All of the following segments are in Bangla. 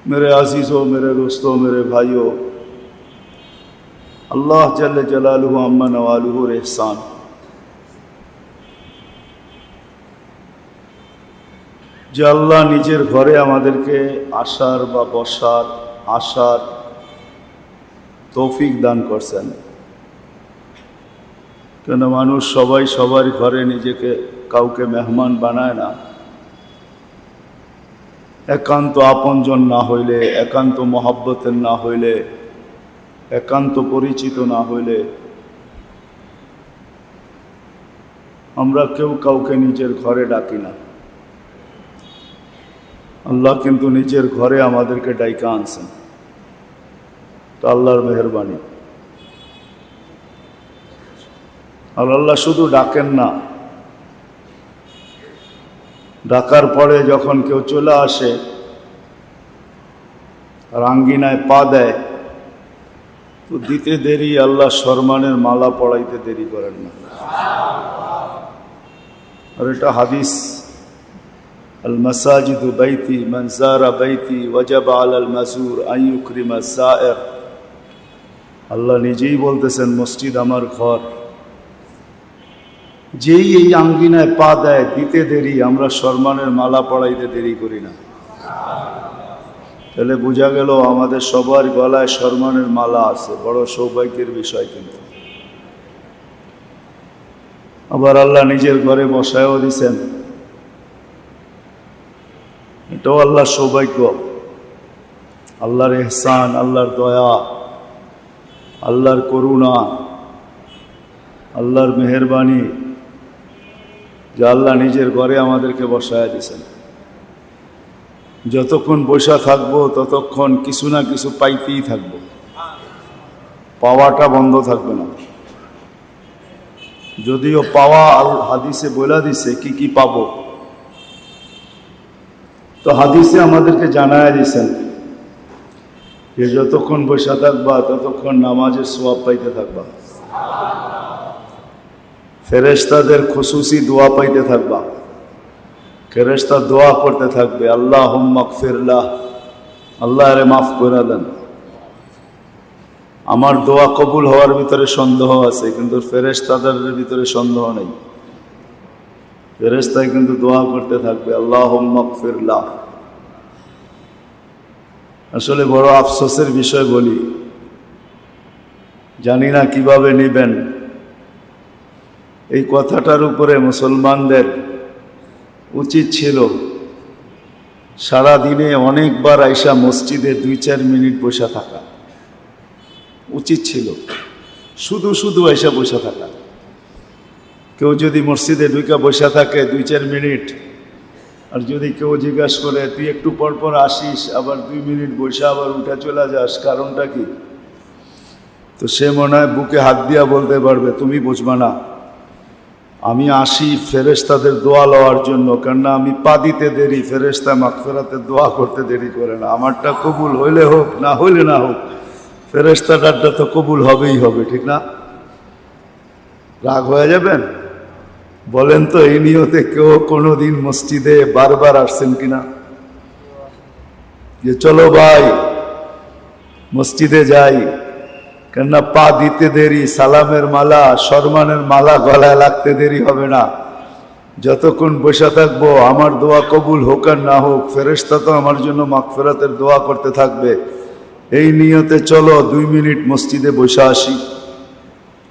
मेरे अजीज़ों, मेरे दोस्तों, मेरे भाइयों, अल्लाह जल्ल जलालुहु अम्मा नवालुहु एहसान যে আল্লাহ নিজের ঘরে আমাদেরকে আসার বা বসার আসার তৌফিক দান করছেন। কেন মানুষ সবাই সবার ঘরে নিজেকে কাউকে মেহমান বানায় না। একান্ত আপনজন না হইলে, একান্ত মহব্বতের না হইলে, একান্ত পরিচিত না হইলে আমরা কেউ কাউকে নিজের ঘরে ডাকি না। আল্লাহ কিন্তু নিজের ঘরে আমাদেরকে ডাইকা আনছেন, তো আল্লাহর মেহেরবানি। আর আল্লাহ শুধু ডাকেন না, ডাকার পরে যখন কেউ চলে আসে আর আঙ্গিনায় পা দেয় তো দিতে দেরি, আল্লাহ সম্মানের মালা পড়াইতে দেরি করেন না। আর এটা হাদিস, আল মাসাজিদু বাইতি মান যারা বাইতি ওয়াজাবা আলাল মাজুর আন ইউকরিমা যায়ের। আল্লাহ নিজেই বলতেছেন মসজিদ আমার ঘর। যেই এই আঙ্গিনায় পা দেয় দিতে দেরি, আমরা সম্মানের মালা পড়াইতে দেরি করি না। তাহলে বোঝা গেল আমাদের সবার গলায় সম্মানের মালা আছে, বড় সৌভাগ্যের বিষয়। কিন্তু আবার আল্লাহ নিজের ঘরে বসায়ও দিছেন, এটাও আল্লাহর সৌভাগ্য, আল্লাহর এহসান, আল্লাহর দয়া, আল্লাহর করুণা, আল্লাহর মেহেরবানি যে আল্লাহ নিজের ঘরে আমাদেরকে বসায় দিছেন। যতক্ষণ বসা থাকবো ততক্ষণ কিছু না কিছু পাইতেই থাকবো, পাওয়াটা বন্ধ থাকবে না। যদিও পাওয়া হাদিসে বলে দিছে কি কি পাবো, তো হাদিসে আমাদেরকে জানায় দিছেন যে যতক্ষণ বসা থাকবা ততক্ষণ নামাজের সওয়াব পাইতে থাকবা, ফেরেশতাদের খুশুসি দোয়া পাইতে থাকবা, ফেরেশতা দোয়া করতে থাকবে আল্লাহুম্মা গফিরলাহ, আল্লাহ রে মাফ করে দেন। আমার দোয়া কবুল হওয়ার ভিতরে সন্দেহ আছে, কিন্তু ফেরেশতাদের ভিতরে সন্দেহ নেই। ফেরেশতাই কিন্তু দোয়া করতে থাকবে আল্লাহুম্মা গফিরলাহ। আসলে বড় আফসোসের বিষয় বলি, জানি না কিভাবে নেবেন। এই কথাটার উপরে মুসলমানদের উচিত ছিল সারা দিনে অনেকবার আইসা মসজিদে 2-4 মিনিট বসে থাকা উচিত ছিল। শুধু শুধু আইসা বসে থাকা। কেউ যদি মসজিদে ঢুকা বসে থাকে 2-4 মিনিট, আর যদি কেউ জিজ্ঞাসা করে তুই একটু পর পর আসিস, আবার 2 মিনিট বসে আবার উঠে চলে যাস, কারণটা কি? তো সে মনে হয় বুকে হাত দিয়া বলতে পারবে তুমি বুঝবা না, আমি আসি ফেরেশতাদের দোয়া লওয়ার জন্য, কেননা আমি পা দিতে দেরি, ফেরেশতা মাগফিরাতের দোয়া করতে দেরি করে না। আমারটা কবুল হইলে হোক, না হইলে না হোক, ফেরেশতাটারটা তো কবুল হবেই হবে, ঠিক না? রাগ হয়ে যাবেন? বলেন তো এই নিয়তে কেউ কোনোদিন মসজিদে বারবার আসছেন কিনা যে চলো ভাই মসজিদে যাই, কেননা পা দিতে দেরি, সালামের মালা, সম্মানের মালা গলায় লাগতে দেরি হবে না। যতক্ষণ বসে থাকবো আমার দোয়া কবুল হোক আর না হোক, ফেরেশতা তো আমার জন্য মাগফিরাতের দোয়া করতে থাকবে। এই নিয়তে চলো 2 মিনিট মসজিদে বসে আসি।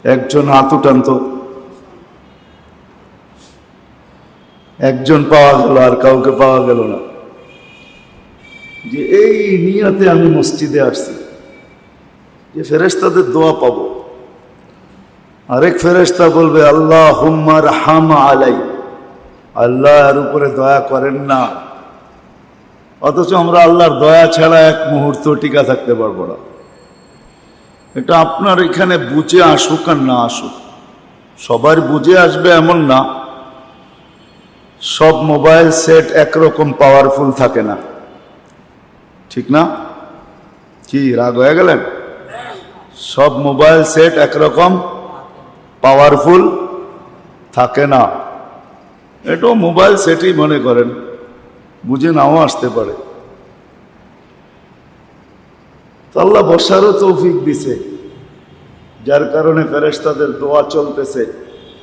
একজন হাত উঠান তো। একজন পাওয়া গেল, আর কাউকে পাওয়া গেল না যে এই নিয়তে আমি মসজিদে আসছি যে ফেরেশতাদের দোয়া পাবো। আরেক ফেরেশতা বলবে আল্লাহুম্মা রহম আলাই, আল্লাহ এর উপরে দয়া করেন না। অথচ আমরা আল্লাহর দয়া ছাড়া এক মুহূর্ত টিকা থাকতে পারবো না। এটা আপনার এখানে বুঝে আসুক আর না আসুক, সবার বুঝে আসবে এমন না। সব মোবাইল সেট একরকম পাওয়ারফুল থাকে না, ঠিক না? কি রাগ হয়ে গেলেন? সব মোবাইল সেট একরকম পাওয়ারফুল থাকে না। এটাও মোবাইল সেটই মনে করেন, বুঝে নাও আসতে পারে। তো আল্লাহ বসারও তৌফিক দিছে, যার কারণে ফেরেশতাদের দোয়া চলতেছে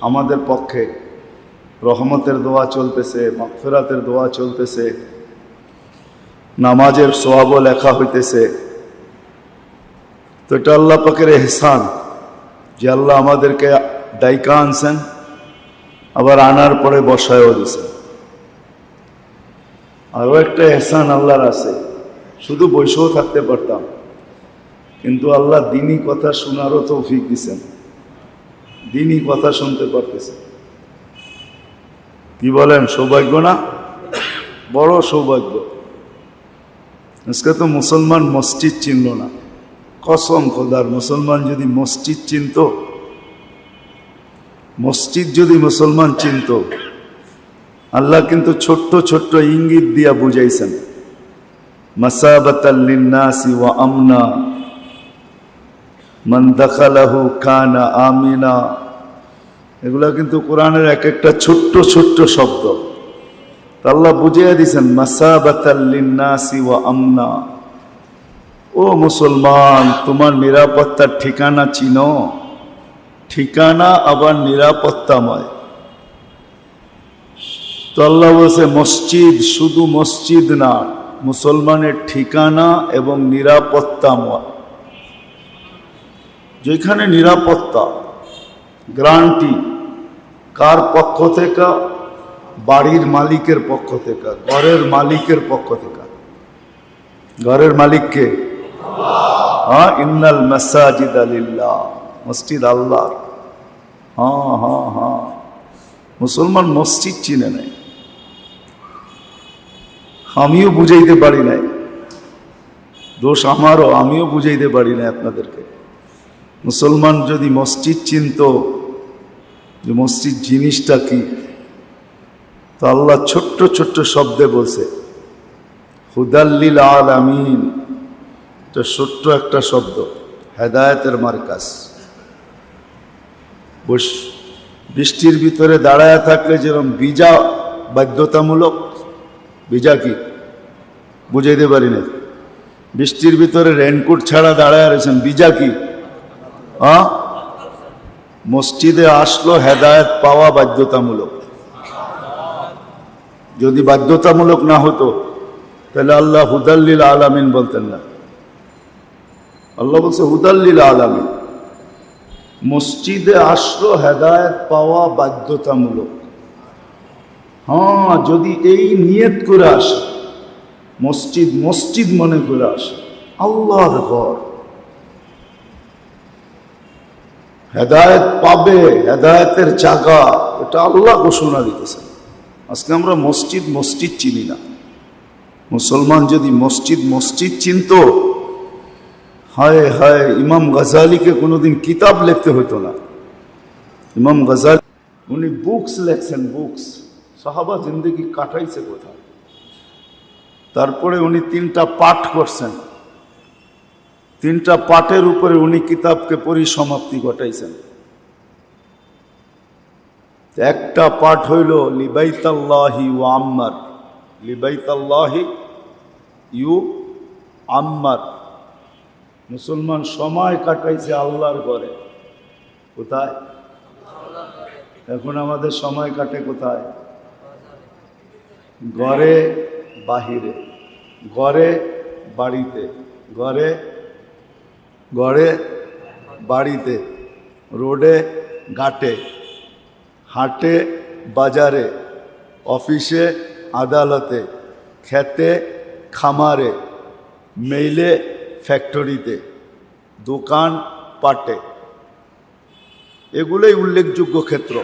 আমাদের পক্ষে, রহমতের দোয়া চলতেছে, মাগফিরাতের দোয়া চলতেছে, নামাজের সওয়াবও লেখা হইতেছে। তো এটা আল্লাহ পাকের এহসান যে আল্লাহ আমাদেরকে ডাইকা আনছেন, আবার আনার পরে বসায়ও দিছেন। আরও একটা এহসান আল্লাহর আছে, শুধু বসেও থাকতে পারতাম, কিন্তু আল্লাহ দিনই কথা শোনারও তৌফিক দিছেন, দিনই কথা শুনতে পারতেছে। কি বলেন, সৌভাগ্য না? বড় সৌভাগ্য। আজকে তো মুসলমান মসজিদ চিনল না। কসম খোদার, মুসলমান যদি মসজিদ চিনত, মসজিদ যদি মুসলমান চিনত, আল্লাহ কিন্তু ছোট্ট ছোট্ট ইঙ্গিত দিয়া বুঝাইছেন, মাসাবাতাল লিন্নাসি ওয়া আমনা মান দাখালাহু কানা আমিনা। এগুলা কিন্তু কোরআনের এক একটা ছোট্ট ছোট্ট শব্দ। আল্লাহ বুঝিয়ে দিয়েছেন মাসাবাতাল লিন্নাসি ওয়া আমনা। ও মুসলমান, তোমার নিরাপত্তার ঠিকানা চিনো, ঠিকানা আবার নিরাপত্তাময়। তো আল্লাহ বলছে মসজিদ শুধু মসজিদ না, মুসলমানের ঠিকানা এবং নিরাপত্তাময়। যেখানে নিরাপত্তা গ্যারান্টি কার পক্ষ থেকে? বাড়ির মালিকের পক্ষ থেকে, ঘরের মালিকের পক্ষ থেকে। ঘরের মালিককে? হ্যাঁ, ইন্নাল মাসাজিদা লিল্লাহ, মসজিদ আল্লাহর। হ্যাঁ হ্যাঁ হ্যাঁ, মুসলমান মসজিদ চিনে নাই। আমিও বুঝাইতে পারি নাই, দোষ আমারও, আমিও বুঝাইতে পারি নাই আপনাদেরকে। মুসলমান যদি মসজিদ চিনত যে মসজিদ জিনিসটা কি, তো আল্লাহ ছোট্ট ছোট্ট শব্দে বলছে হুদাল্লিল আলামিন। এটা ছোট্ট একটা শব্দ, হেদায়েতের মার্কাজ। বৃষ্টির ভিতরে দাঁড়ায় থাকলে যেরকম ভিজা বাধ্যতামূলক, ভিজা কি বুঝাইতে পারি না। বৃষ্টির ভিতরে রেনকোট ছাড়া দাঁড়ায় রয়েছেন, ভিজা কি? হ্যাঁ, মসজিদে আসলো হেদায়েত পাওয়া বাধ্যতামূলক। যদি বাধ্যতামূলক না হতো তাহলে আল্লাহ হুদাল্লিল আলামিন বলতেন না। আল্লাহ বলছে হুদাল্লিল আলামিন। মসজিদে আসলো হেদায়েত পাওয়া বাধ্যতামূলক। হ্যাঁ, যদি এই নিয়ত করে আসে, মসজিদ মসজিদ মনে করে আসে, আল্লাহর ঘর, হেদায়েত পাবে, হেদায়েতের জায়গা, এটা আল্লাহ ঘোষণা দিতেছেন। আজকে আমরা মসজিদ মসজিদ চিনি না। মুসলমান যদি মসজিদ মসজিদ চিনত, হায় হায়, ইমাম গাজালিকে কোনোদিন কিতাব লিখতে হতো না। ইমাম গাজালি উনি বুকস লেখছেন, বুকস। সাহাবা জিন্দেগি কাটাইছে কোথায়। তারপরে উনি 3টা পাঠ করছেন, 3টা পাঠের উপরে উনি কিতাবকে পরিসমাপ্তি ঘটাইছেন। একটা পাঠ হইল লিবাইতাল্লাহি ওয়া আম্মার, লিবাইতাল্লাহি ইউ আম্মার। মুসলমান সময় কাটাইছে আল্লাহর ঘরে। কোথায়? এখন আমাদের সময় কাটে কোথায়? ঘরে বাহিরে, ঘরে বাড়িতে, ঘরে ঘরে বাড়িতে, রোডে ঘাটে, হাটে বাজারে, অফিসে আদালতে, খেতে খামারে, মেইলে ফ্যাক্টরিতে, দোকান পাটে। এগুলোই উল্লেখযোগ্য ক্ষেত্র,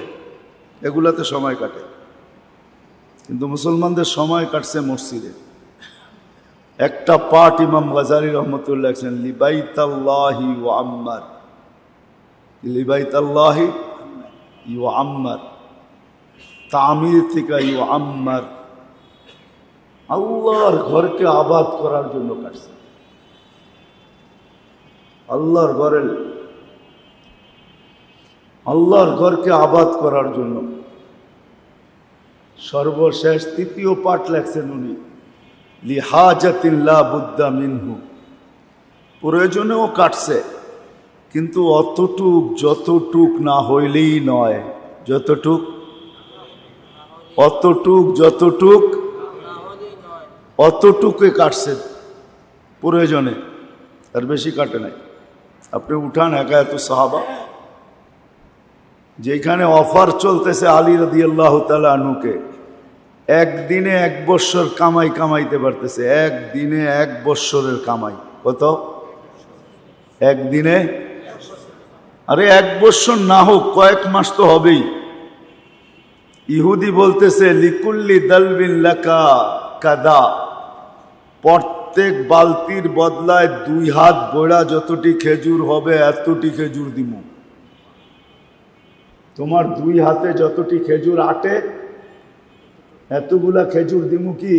এগুলাতে সময় কাটে। কিন্তু মুসলমানদের সময় কাটছে মসজিদে। একটা পাঠ ইমাম গাজালি রহমতুল্লাহ লিখছেন লিবাইতাল্লাহি ওয়া আম্মার, লিবাইতাল্লাহি ইউ আম্মার, তামির থেকে ইউ আম্মার। আল্লাহর ঘরকে আবাদ করার জন্য কাটছে। আল্লাহর ঘরের, আল্লাহর ঘরকে আবাদ করার জন্য। সর্বশেষ 3য় পাঠ লেখছেন উনি লিহাজাতিন লা বুদ্দা মিনহু, প্রয়োজনেও কাটছে, কিন্তু অতটুক যতটুক না হইলেই নয়, যতটুক অতটুকে কাটছে প্রয়োজনে, আর বেশি কাটে নাই। আপনি উঠান হেকায়াত সাহাবা, যেখানে অফার চলতেছে আলী রাদিয়াল্লাহু তাআলা আনহুকে, একদিনে 1 বৎসর কামাইতে পারতেছে, একদিনে 1 বৎসরের কামাই। কত? একদিনে, আরে 1 বৎসর না হোক, কয়েক মাস তো হবেই। ইহুদি বলতেছে লিকুল্লি দালবিন লাকা কাদা, প্রত্যেক বালতির বদলায় 2 হাত বড়া যতটি খেজুর হবে এতটি খেজুর দিমু। তোমার 2 হাতে যতটি খেজুর আটে এতগুলা খেজুর দিমু কি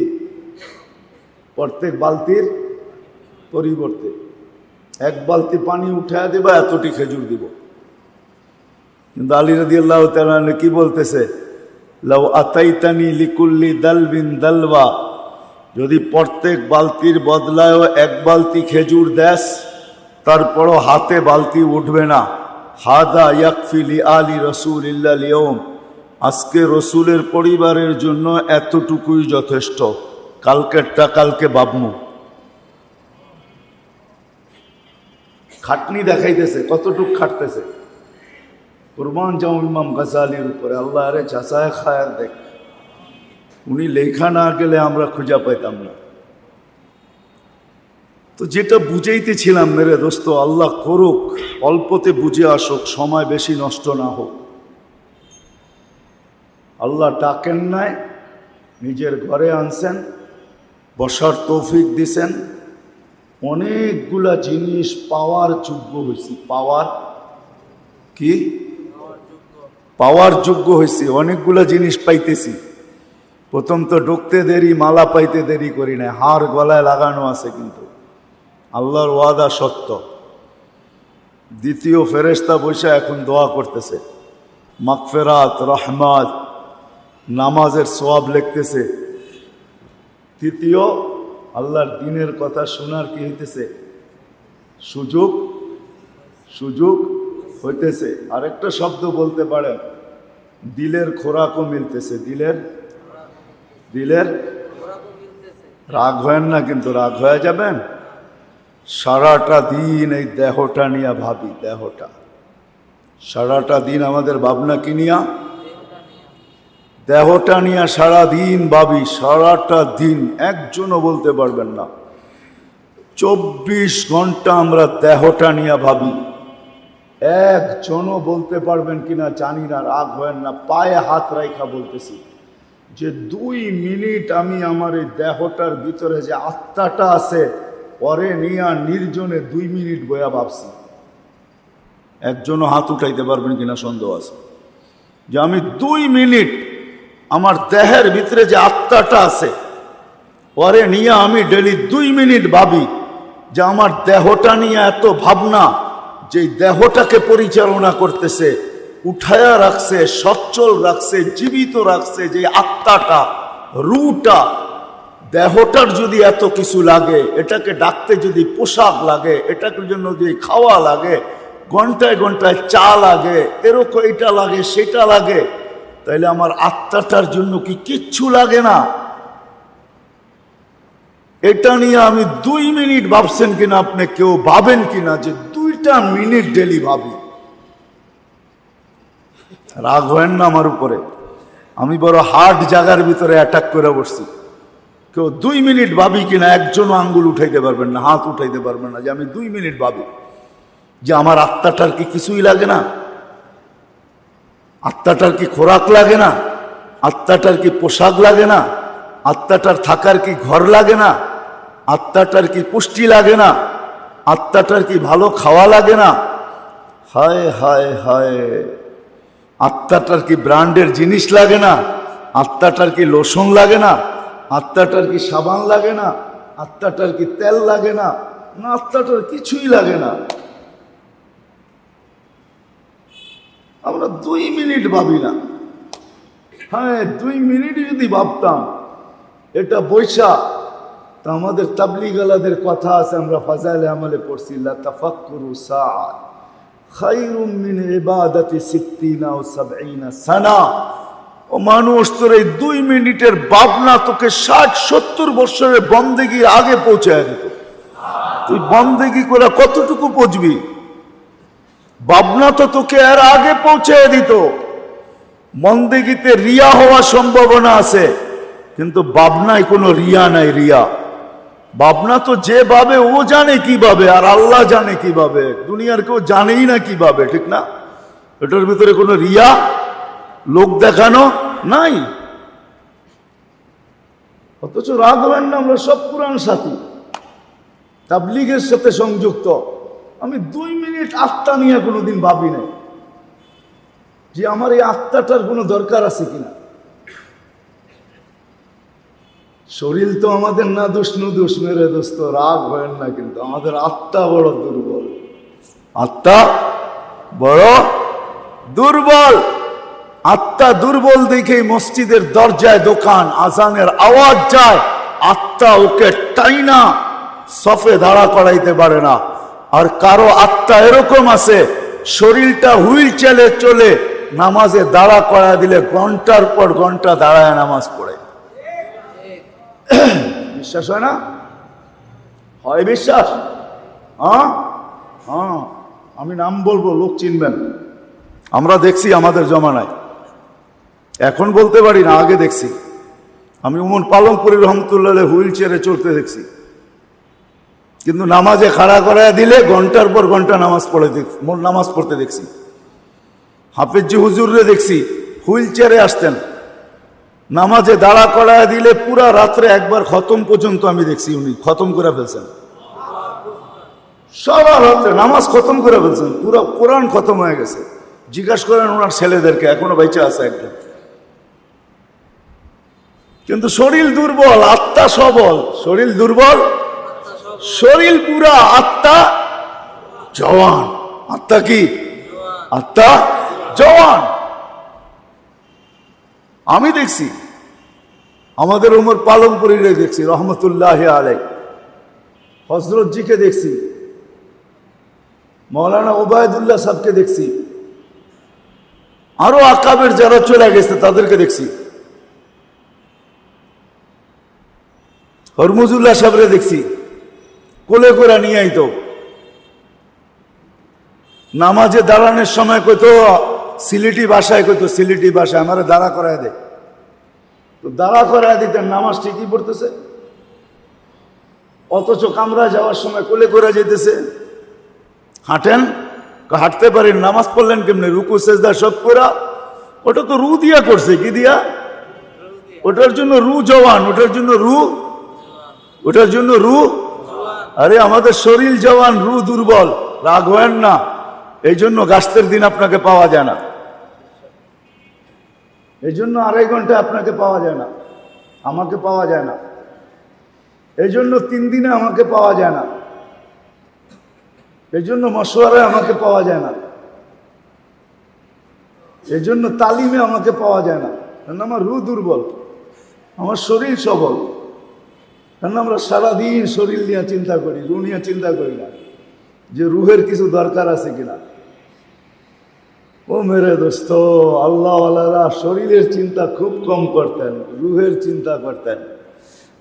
প্রত্যেক বালতির পরিবর্তে। 1 বালতি পানি উঠায় দেবা, এতটি খেজুর দিব। কিন্তু আলী রাদিয়াল্লাহু তাআলা কি বলতেছে, লাউ আতাইতানি লিকুল্লি দালবিন দালওয়া, যদি প্রত্যেক বালতির বদলায়ও 1 বালতি খেজুর দেস, তারপরও হাতে বালতি উঠবে না। হাদা ইয়াকফি লি আলি রাসূলিল্লাহ লিয়াউম, আজকে রসুলের পরিবারের জন্য এতটুকুই যথেষ্ট, কালকেরটা কালকে বাবমু। খাটনি দেখাইতেছে, কতটুক খাটতেছে। কুরবান যাও ইমাম গাজালির উপরে, আল্লাহ আরে চাচায় খায়ার দেখ, উনি লেখা না গেলে আমরা খুঁজা পাইতাম না। তো যেটা বুঝাইতেছিলাম মেরে দোস্ত, আল্লাহ করুক অল্পতে বুঝে আসুক, সময় বেশি নষ্ট না হোক। আল্লাহ ডাকেন নাই, নিজের ঘরে আনছেন, বসার তৌফিক দিছেন, অনেকগুলা জিনিস পাওয়ার যোগ্য হয়েছি। পাওয়ার যোগ্য হয়েছি, অনেকগুলা জিনিস পাইতেছি। প্রথম তো ঢুকতে দেরি, মালা পাইতে দেরি করি নাই, হার গলায় লাগানো আছে, কিন্তু আল্লাহর ওয়াদা সত্য। দ্বিতীয় ফেরেশতা বসে এখন দোয়া করতেছে, মাগফিরাত, রহমত, নামাজের সওয়াব লিখতেছে। তৃতীয়, আল্লাহর দ্বীনের কথা শোনার কি হইতেছে, সুযোগ হইতেছে। আরেকটা শব্দ বলতে পারেন, দিলের খোরাকও মিলতেছে। দিলের রাগ হয় না, কিন্তু রাগ হয়ে যাবেন। সারাটা দিন এই দেহটা নিয়ে ভাবি, সারাটা দিন আমাদের ভাবনা কি নিয়া, দেহটা নিয়ে সারা দিন ভাবি। সারাটা দিন একজনও বলতে পারবেন না 24 ঘন্টা আমরা দেহটা নিয়ে ভাবি। একজনও বলতে পারবেন কিনা জানি না, রাগ হয় না, পায়ে হাত রাইখা বলতেছি যে 2 মিনিট আমি আমার এই দেহটার ভিতরে যে আত্মাটা আছে পরে নিয়ে নির্জনে 2 মিনিট বয়া ভাবছি। একজনও হাত উঠাইতে পারবেন কিনা সন্দেহ আছে, যে আমি 2 মিনিট আমার দেহের ভিতরে যে আত্মাটা আছে পরে নিয়ে আমি ডেলি 2 মিনিট ভাবি যে আমার দেহটা নিয়ে এত ভাবনা, যে দেহটাকে পরিচালনা করতেছে, উঠায়া রাখছে, সচ্ছল রাখছে, জীবিত রাখছে, যে আত্মাটা, রুটা, দেহটার যদি এত কিছু লাগে, এটাকে ডাকতে যদি পোশাক লাগে, এটাকে জন্য যদি খাওয়া লাগে, ঘন্টায় ঘন্টায় চা লাগে, এরকম এটা লাগে সেটা লাগে, তাইলে আমার আত্মাটার জন্য কি কিচ্ছু লাগে না? এটা নিয়ে আমি 2 মিনিট ভাবছেন কিনা, আপনি কেউ ভাবেন কিনা যে 2টা মিনিট ডেলি ভাবি? রাগ হয় না আমার উপরে, আমি বড় হার্ড জায়গার ভিতরে অ্যাটাক করে বসছি। কেউ 2 মিনিট ভাবি কিনা একজনও আঙ্গুল উঠাইতে পারবেন না, হাত উঠাইতে পারবেন না যে আমি 2 মিনিট ভাবি যে আমার আত্মাটার কি কিছুই লাগে না? আত্মাটার কি খোরাক লাগে না? আত্মাটার কি পোশাক লাগে না? আত্মাটার থাকার কি ঘর লাগে না? আত্মাটার কি পুষ্টি লাগে না? আত্মাটার কি ভালো খাওয়া লাগে না? হায় হায় হায়, আত্মাটার কি ব্র্যান্ডের জিনিস লাগে না? আত্মাটার কি লোশন লাগে না? আত্মাটার কি সাবান লাগে না? আত্মাটার কি তেল লাগে না? না, আত্মাটার কিছুই লাগে না। আমরা 2 মিনিট ভাবি না। হ্যাঁ, 2 মিনিট যদি ভাবতাম, এটা বৈশা তো আমাদের তাবলীগালাদের কথা আছে, আমরা ফাজাইলে আমলে পড়ছি, লা তাফাক্কুরু সাআ খায়রুম মিন ইবাদাতি 60 ও 70 সানা। ও মানুষ, তোর এই 2 মিনিটের ভাবনা তোকে 60-70 বছরের বন্দেগীর আগে পৌঁছায় দিত। তুই বন্দেগী করে কতটুকু পৌঁছবি? ভাবনা তো তোকে এর আগে পৌঁছায় দিত। বন্দেগীতে রিয়া হওয়ার সম্ভাবনা আছে, কিন্তু ভাবনায় কোনো রিয়া নাই। রিয়া ভাবনা তো যেভাবে ও জানে কিভাবে, আর আল্লাহ জানে কিভাবে, দুনিয়ার কেউ জানেই না কিভাবে, ঠিক না? এটার ভিতরে কোনো রিয়া, লোক দেখানো নাই। অথচ রাগ হবেন না, আমরা সব কোরআন সাথী, তাবলীগের সাথে সংযুক্ত। আমি 2 মিনিট আত্মা নিয়ে কোনোদিন ভাবি নাই যে আমার এই আত্মাটার কোনো দরকার আছে কিনা। শরীর তো আমাদের না দোষ নুদোষ, মেরে দোস্ত রাগ হয় না, কিন্তু আমাদের আত্মা বড় দুর্বল। আত্মা বড় দুর্বল। আত্মা দুর্বল দেখেই মসজিদের দরজায় দোকান আজানের আওয়াজ যায়, আত্মা ওকে টাইনা সফে দাঁড়া করাইতে পারে না। আর কারো আত্মা এরকম আছে, শরীরটা হুইল চেলে চলে, নামাজে দাঁড়া করা দিলে ঘন্টার পর ঘন্টা দাঁড়ায় নামাজ পড়ে। বিশ্বাস হয় না? হয় বিশ্বাস? হ্যাঁ হ্যাঁ, আমি নাম বলবো, লোক চিনবেন। আমরা দেখছি আমাদের জমানায়, এখন বলতে পারি না, আগে দেখছি। আমি উমর পালনপুরি রহমতুল্লাহ হুইল চেয়ারে চলতে দেখছি, কিন্তু নামাজে খাড়া করায় দিলে ঘন্টার পর ঘন্টা নামাজ পড়তে দেখছি। হাফেজি হুজুররে দেখছি হুইল চেয়ারে আসতেন, নামাজে দাঁড়া করায় দিলে পুরা রাত্রে একবার খতম পর্যন্ত আমি দেখছি, উনি খতম করে ফেলছেন। সারা রাত্রে নামাজ খতম করে ফেলছেন, পুরো কোরআন খতম হয়ে গেছে। জিজ্ঞাসা করেন ওনার ছেলেদেরকে, এখনো বেঁচে আছে একদম। কিন্তু শরীর দুর্বল, আত্মা সবল। শরীর দুর্বল, শরীর পুরা, আত্মা জওয়ান। আত্মা কি? আত্মা জওয়ান। আমি দেখছি, আমাদের উমর পালনপুরীরে দেখছি রহমতুল্লাহ আলাই, হজরতজিকে দেখছি, মৌলানা ওবায়দুল্লাহ সাহেবকে দেখছি, আরো আকাবের যারা চলে গেছে তাদেরকে দেখছি, হরমুজুল্লাহ সাহেবরে দেখছি, কোলে করে নিয়ে আইতো। নামাজে দাঁড়ানোর সময় কইতো সিলেটি ভাষায়, কইতো সিলেটি ভাষায় আমার দাঁড়া করায় দেয়। তো দাঁড়া করায় দিতেন, নামাজ ঠিকই পড়তেছে, অথচ কামরায় যাওয়ার সময় কোলে করে যেতেছে। হাঁটেন, হাঁটতে পারেন, নামাজ পড়লেন কেমনে? রুকু সেজদা সব করা, ওটা তো রু দিয়া করছে। কি দিয়া? ওটার জন্য রু জওয়ান, ওটার জন্য রু, ওটার জন্য রু। আরে আমাদের শরীর জওয়ান, রু দুর্বল। রাগ হয়েন না, এই জন্য গাছের দিন আপনাকে পাওয়া যায় না, এই জন্য 2.5 ঘন্টা আপনাকে পাওয়া যায় না, আমাকে পাওয়া যায় না, এই জন্য 3 দিনে আমাকে পাওয়া যায় না, এই জন্য মশওয়ারায় আমাকে পাওয়া যায় না, এই জন্য তালিমে আমাকে পাওয়া যায় না। কারণ আমার রু দুর্বল, আমার শরীর সবল। কারণ আমরা সারাদিন শরীর নিয়ে চিন্তা করি, রু নিয়ে চিন্তা করি না যে রুহের কিছু দরকার আছে কিনা। ও মেরে দোস্ত, আল্লাহওয়ালারা শরীরের চিন্তা খুব কম করতেন, রুহের চিন্তা করতেন।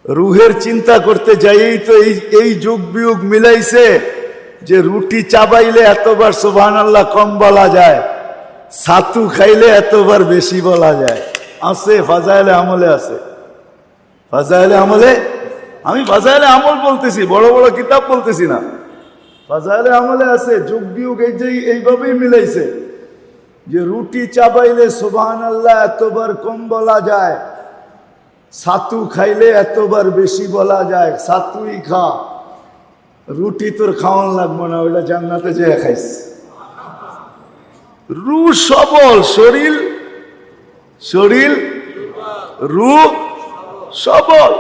রুহের চিন্তা করতে যাইয়েই তো এই যুগ বিয়োগ মিলাইছে যে রুটি চাবাইলে এতবার সুবহানাল্লাহ কম বলা যায়, ছাতু খাইলে এতবার বেশি বলা যায়। আছে ফাজাইলে আমলে, আছে ফাজাইলে আমলে। আমি ফাজাইলে আমল বলতেছি, বড় বড় কিতাব বলতেছি না। ফাজাইলে আমলে আছে, যুগ বিয়োগ এইভাবেই মিলাইছে যে রুটি চাবাইলে সুবহানাল্লাহ এতবার কম বলা যায়, ছাতু খাইলে এতবার বেশি বলা যায়। ছাতুই খা, রুটি তোর খাওয়ান লাগবে না, ওইটা জান্নাতে যেয়ে খাইস। রু সবল, শরীর শরীর রু সবল।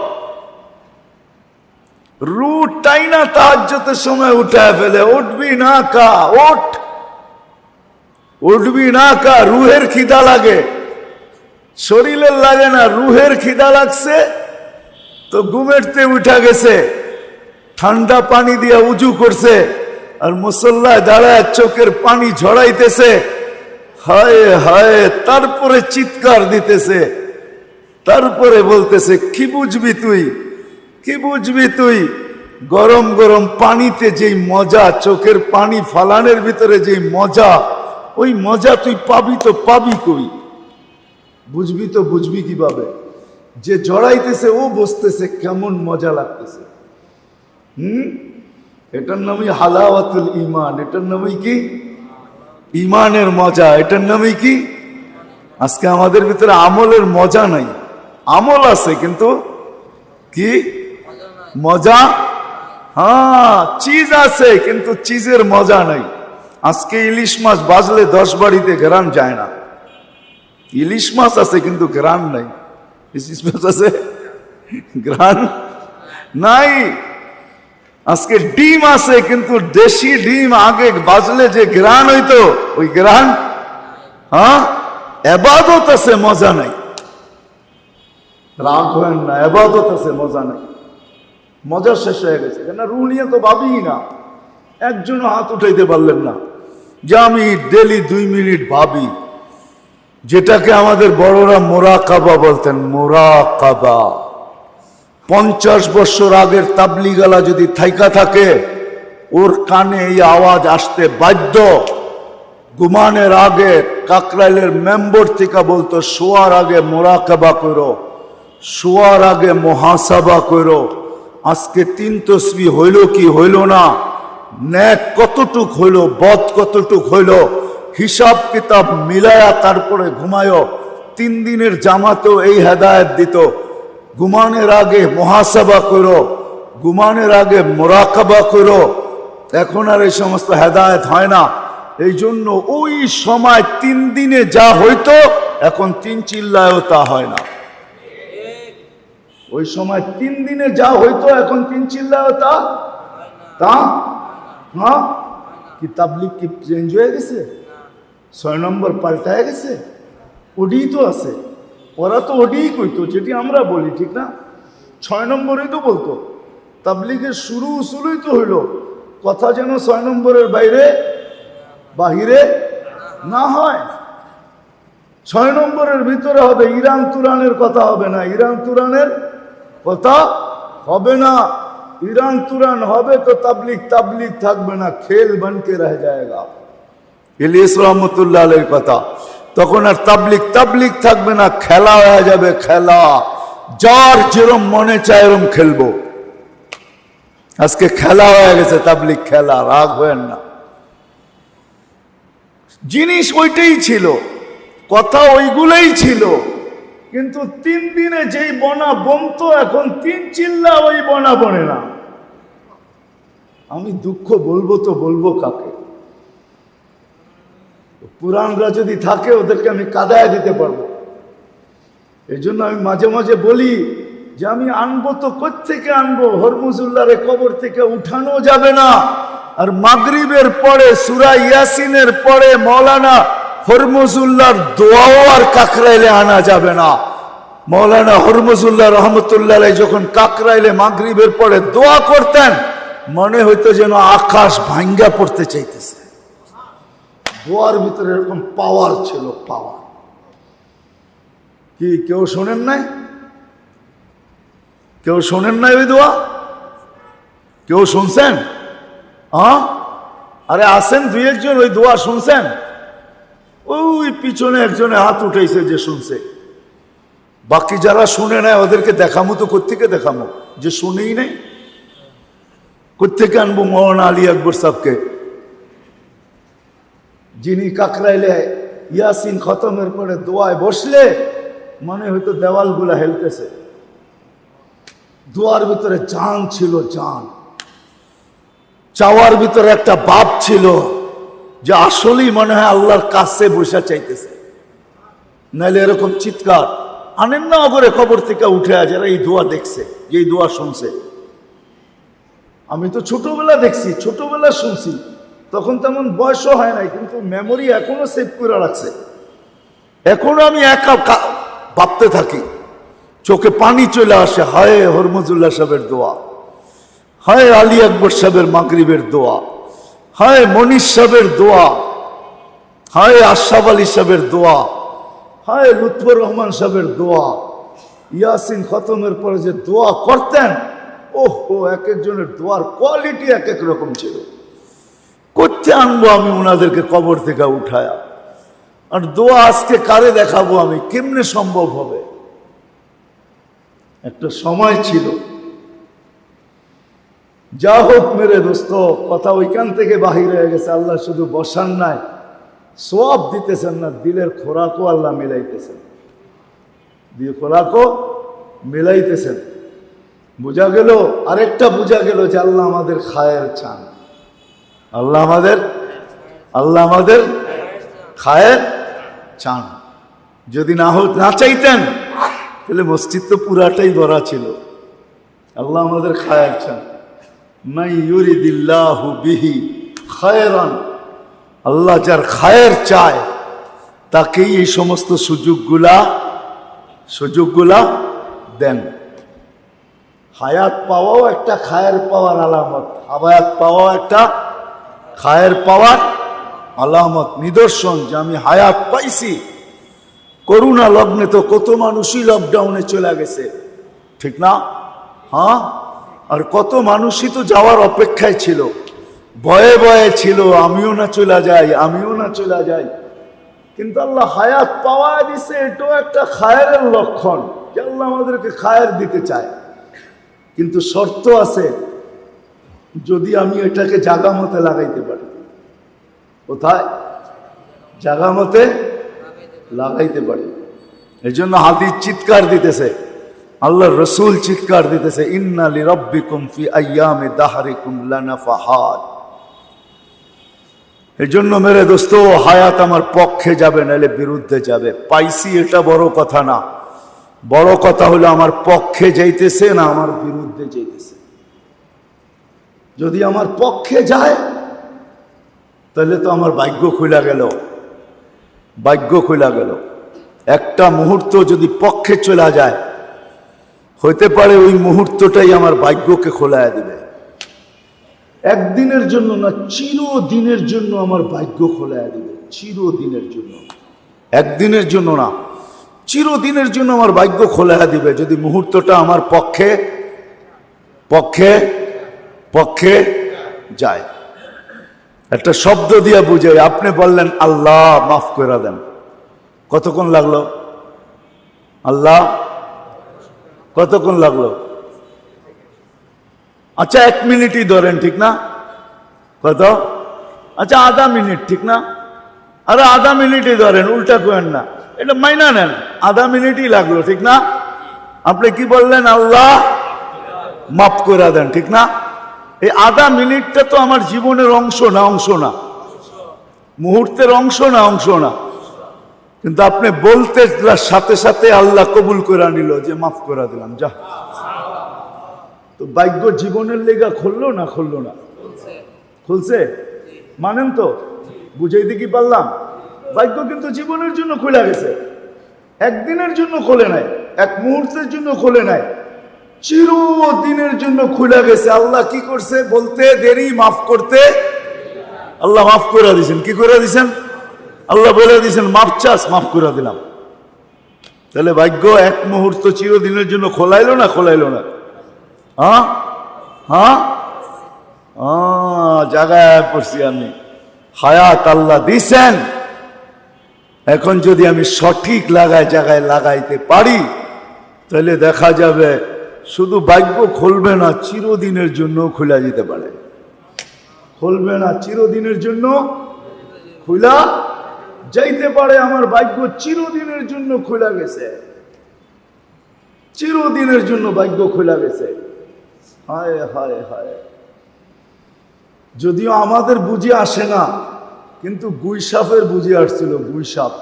রু টাইনা তাহাজ্জুদের সময় উঠায় ফেলে, উঠবি না কা, ওঠ, উঠবি না কা। রুহের খিদা লাগে, শরীরের লাগে না, রুহের খিদা লাগছে। তো ঘুমেরতে উঠা গেছে, ঠান্ডা পানি দিয়া উজু করছে, আর মুসল্লায় দাঁড়ায় চোখের পানি ঝরাইতেছে, হায় হায়, তারপরে চিৎকার দিতেছে, তারপরে বলতেছে কি বুঝবি তুই, কি বুঝবি তুই, গরম গরম পানিতে যেই মজা, চোখের পানি ফালানের ভিতরে যেই মজা, ওই মজা তুই পাবি তো পাবি কই, বুঝবি তো বুঝবি কিভাবে, যে জড়াইতেছে ও বসতেছে কেমন মজা লাগতেছে। এটার নামই হালাওয়াতুল ঈমান, এটার নামই কি ঈমানের মজা, এটার নামই কি। আজকে আমাদের ভিতরে আমলের মজা নাই, আমল আছে কিন্তু কি মজা, হ্যাঁ চিজ আছে কিন্তু চিজের মজা নাই। আজকে ইলিশ মাছ বাজলে 10 বাড়িতে গ্রান যায় না, ইলিশ মাছ আছে কিন্তু গ্রান নাই, ইলিশ মাছ আছে গ্রান নাই। আজকে ডিম আছে কিন্তু দেশি ডিম আগে বাজলে যে গ্রান হইতো ওই গ্রান, হ্যাঁ এবাদত আছে মজা নাই, রাগ হয় না, এবাদত আছে মজা নাই, মজা শেষ হয়ে গেছে। কেন রুহ নিয়ে তো ভাবি না, একজনও হাত উঠাইতে পারলেন না যে আমি ডেলি 2 মিনিট ভাবি, যেটাকে আমাদের বড়রা মোরাকাবা বলতেন, মোরাকাবা। 50 বছর আগের তাবলিগালা যদি থাইকা থাকে, ওর কানে এই আওয়াজ আসতে বাধ্য। ঘুমানের আগে কাকরাইলের মেম্বর থেকে বলতো শোয়ার আগে মোরাকাবা করো, শোয়ার আগে মুহাসাবা করো। আজকে 3 তসবিহ হইল কি হইল না, নেক কতটুক হইল, বদ কতটুক হইল, হিসাব কিতাব মিলায়া তারপরে ঘুমায়। 3 দিনের জামাতেও এই হেদায়েত দিত, ঘুমানের আগে মুহাসাবা করো, ঘুমানের আগে মুরাকাবা করো। এখন আর এই সমস্ত হেদায়েত হয় না। এই জন্য ওই সময় 3 দিনে যা হইতো এখন 3 চিল্লায়ও তা হয় না। ওই সময় 3 দিনে যা হইতো এখন 3 চিল্লায়ও তা তা হ্যাঁ কি তাবলিগ কি চেঞ্জ হয়ে গেছে? 6 নম্বর পাল্টায় গেছে? ওডি তো আছে, ওরা তো ওডি কইতো যেটি আমরা বলি, ঠিক না? 6 নম্বরই তো বলতো। তাবলিগের শুরুই তো হইল, কথা যেন 6 নম্বরের বাইরে বাহিরে না হয়। 6 নম্বরের ভিতরে হবে, ইরান তুরানের কথা হবে না, ইরান তুরানের কথা হবে না। ইরান তুরান হবে তো তাবলিগ তাবলিগ থাকবে না, খেল বনকে রহ যায়গা। ইলিয়াস রহমতুল্লাহ আলাইহির কথা। তখন আর তাবলিগ তাবলিগ থাকবে না, খেলা হয়ে যাবে খেলা, যার যেরম মনে চায় এরম খেলবো। আজকে খেলা হয়ে গেছে, তাবলিগ খেলা, রাগ হয় না। জিনিস ওইটাই ছিল, কথা ওইগুলোই ছিল, কিন্তু 3 দিনে যেই বনা বনতো এখন 3 চিল্লা ওই বনা বনে না। আমি দুঃখ বলবো তো বলবো কাকে? পুরাণরা যদি থাকে ওদেরকে আমি কাদায় দিতে পারবো। এই জন্য আমি মাঝে মাঝে বলি যে আমি আনবো তো কোত্থেকে আনবো? হরমুজুল্লাহরে কবর থেকে উঠানো যাবে না। আর মাগরিবের পরে সূরা ইয়াসিনের পরে মৌলানা হরমুজুল্লাহর দোয়াও আর কাকরাইলে আনা যাবে না। মৌলানা হরমুজুল্লাহ রহমতুল্লাহ যখন কাকরাইলে মাগরিবের পরে দোয়া করতেন, মনে হইতো যেন আকাশ ভাঙ্গা পড়তে চাইতেছে। দোয়ার ভিতরে এরকম পাওয়ার ছিল, পাওয়ার। কি কেউ শোনেন নাই? কেউ শোনেন নাই ওই দোয়া? কেউ শুনছেন? আরে আসেন 2 একজন ওই দোয়া শুনছেন? ওই পিছনে একজনে হাত উঠাইছে যে শুনছে। বাকি যারা শুনে নেয় ওদেরকে দেখামো তো কোত্থেকে দেখামো? যে শুনেই নেই কোত্থেকে আনবো? মৌলানা আলী আকবর সাহেবকে, যিনি কাকরাইলে ইয়াসিন খতমের পরে দোয়ায় বসলে মনে হয়তো দেওয়ালগুলা হেলতেছে। দোয়ার ভিতরে জান ছিল, জান। চাওয়ার ভিতরে একটা ভাব ছিল যে আসলেই মনে হয় আল্লাহর কাছে বসে চাইতেছে। নাইলে এরকম চিৎকার আনেন না করে খবর থেকে উঠে যারা এই দোয়া দেখছে, যে এই দোয়া শুনছে। আমি তো ছোটবেলা দেখছি, ছোটবেলা শুনছি, তখন তেমন বয়সও হয় নাই, কিন্তু মেমোরি এখনো সেভ করে রাখছে। এখনো আমি একা ভাবতে থাকি চোখে পানি চলে আসে, হায় হরমজুল্লাহ সাহেবের দোয়া, হায় আলী আকবর সাহেবের মাগরিবের দোয়া, হায় মনীষ সাহেবের দোয়া, হায় আশরাফ আলী সাহেবের দোয়া, হায় লুৎফর রহমান সাহেবের দোয়া। ইয়াসিন খতমের পরে যে দোয়া করতেন, ওহো, এক একজনের দোয়ার কোয়ালিটি এক এক রকম ছিল। করতে আনবো আমি ওনাদেরকে কবর থেকে উঠায়া, আর দোয়া আজকে কারে দেখাবো আমি, কেমনে সম্ভব হবে? একটা সময় ছিল। যা হোক মেরে দোস্ত, কথা ওইখান থেকে বাহির হয়ে গেছে। আল্লাহ শুধু বসান নাই, সওয়াব দিতেছেন না, দিলের খোরাকও আল্লাহ মিলাইতেছেন, দিয়ে খোরাকও মিলাইতেছেন। বোঝা গেল, আরেকটা বোঝা গেল যে আল্লাহ আমাদের খায়ের চান। আল্লাহ আমাদের খায়ের চান। যদি না চাইতেন তাহলে মসজিদ তো পুরাটাই ভরা ছিল। আল্লাহ আমাদের খায়ের চান। মাই ইউরিদিল্লাহু বিহি খায়রান, আল্লাহ যার খায়ের চায় তাকেই এই সমস্ত সুযোগগুলা দেন। হায়াত পাওয়াও একটা খায়ের পাওয়ার আলামত, হায়াত পাওয়াও একটা খায়ের পাওয়ার আলামত, নিদর্শন যে আমি হায়াত পাইছি। করোনা লগ্নে তো কত মানুষই লকডাউনে চলে গেছে, ঠিক না? হ্যাঁ, আর কত মানুষই তো যাওয়ার অপেক্ষায় ছিল, ভয়ে ভয়ে ছিল, আমিও না চলে যাই। কিন্তু আল্লাহ হায়াত পাওয়া দিছে, এটাও একটা খায়ের লক্ষণ যে আল্লাহ আমাদেরকে খায়ের দিতে চায়। কিন্তু শর্ত আছে, যদি আমি এটাকে জাগা মতে লাগাইতে পারি। কোথায়? জাগা মতে লাগাইতে পারি। এই জন্য হাদিস চিৎকার দিতেছে, আল্লাহর রসুল চিৎকার দিতেছে, ইন্না লিরাব্বিকুম ফি আইয়ামি দাহরিকুম লানাফাহাত। এই জন্য মেরে দোস্ত, হায়াত আমার পক্ষে যাবে, নাহলে বিরুদ্ধে যাবে। পাইছি এটা বড় কথা না, বড় কথা হলো আমার পক্ষে যাইতেছে না আমার বিরুদ্ধে যাইতেছে। যদি আমার পক্ষে যায় তাহলে তো আমার ভাগ্য খুলে গেল। একটা মুহূর্ত যদি পক্ষে চলে যায়, হইতে পারে ওই মুহূর্তটাই আমার ভাগ্যকে খোলায় দিবে। একদিনের জন্য না, চিরদিনের জন্য আমার ভাগ্য খোলায় দিবে। চিরদিনের জন্য, একদিনের জন্য না, চিরদিনের জন্য আমার ভাগ্য খোলায় দিবে যদি মুহূর্তটা আমার পক্ষে যায়। একটা শব্দ দিয়ে বুঝে, আপনি বললেন আল্লাহ মাফ করে দেন, কতক্ষণ লাগলো? আল্লাহ কতক্ষণ লাগলো? আচ্ছা 1 মিনিটই ধরেন, ঠিক না? কত? আচ্ছা আধা মিনিট, ঠিক না? আরে আধা মিনিটই ধরেন, উল্টা করেন না, এটা মাইনা নেন, আধা মিনিটই লাগলো, ঠিক না? আপনি কি বললেন? আল্লাহ মাফ করে দেন, ঠিক না? এই আধা মিনিটটা তো আমার জীবনের অংশ না, মুহূর্তের অংশ না। কিন্তু আপনি বলতে সাথে সাথে আল্লাহ কবুল করে নিল যে মাফ করে দিলাম, যা। তো ভাগ্য জীবনের লেগা খুললো না? খুলছে? মানেন তো? বুঝাইতে কি পারলাম? ভাগ্য কিন্তু জীবনের জন্য খুলে গেছে, একদিনের জন্য খোলে নাই, এক মুহূর্তের জন্য খোলে নাই, চিরদিনের জন্য খুলে গেছে। আল্লাহ কি করছে? বলতে দেরি, মাফ করতে আল্লাহ মাফ করে দিয়েছেন। কি করে দিয়েছেন? আল্লাহ বলে দিয়েছেন মাফ চাস, মাফ করে দিলাম। তাহলে ভাগ্য এক মুহূর্ত চিরদিনের জন্য খোলাইলো না? জায়গায় পড়ছি আমি। হায়াত আল্লাহ দিছেন, এখন যদি আমি সঠিক জায়গায় লাগাইতে পারি তাহলে দেখা যাবে শুধু ভাগ্য খুলবে না, চিরদিনের জন্য খোলা যেতে পারে। খুলবে না, চিরদিনের জন্য খোলা যাইতে পারে। আমার ভাগ্য চিরদিনের জন্য খোলা গেছে, চিরদিনের জন্য ভাগ্য খোলা গেছে। হায় হায় হায়। যদিও আমাদের বুঝে আসে না, কিন্তু গুইসাপের বুঝে আসছিল। গুইসাপ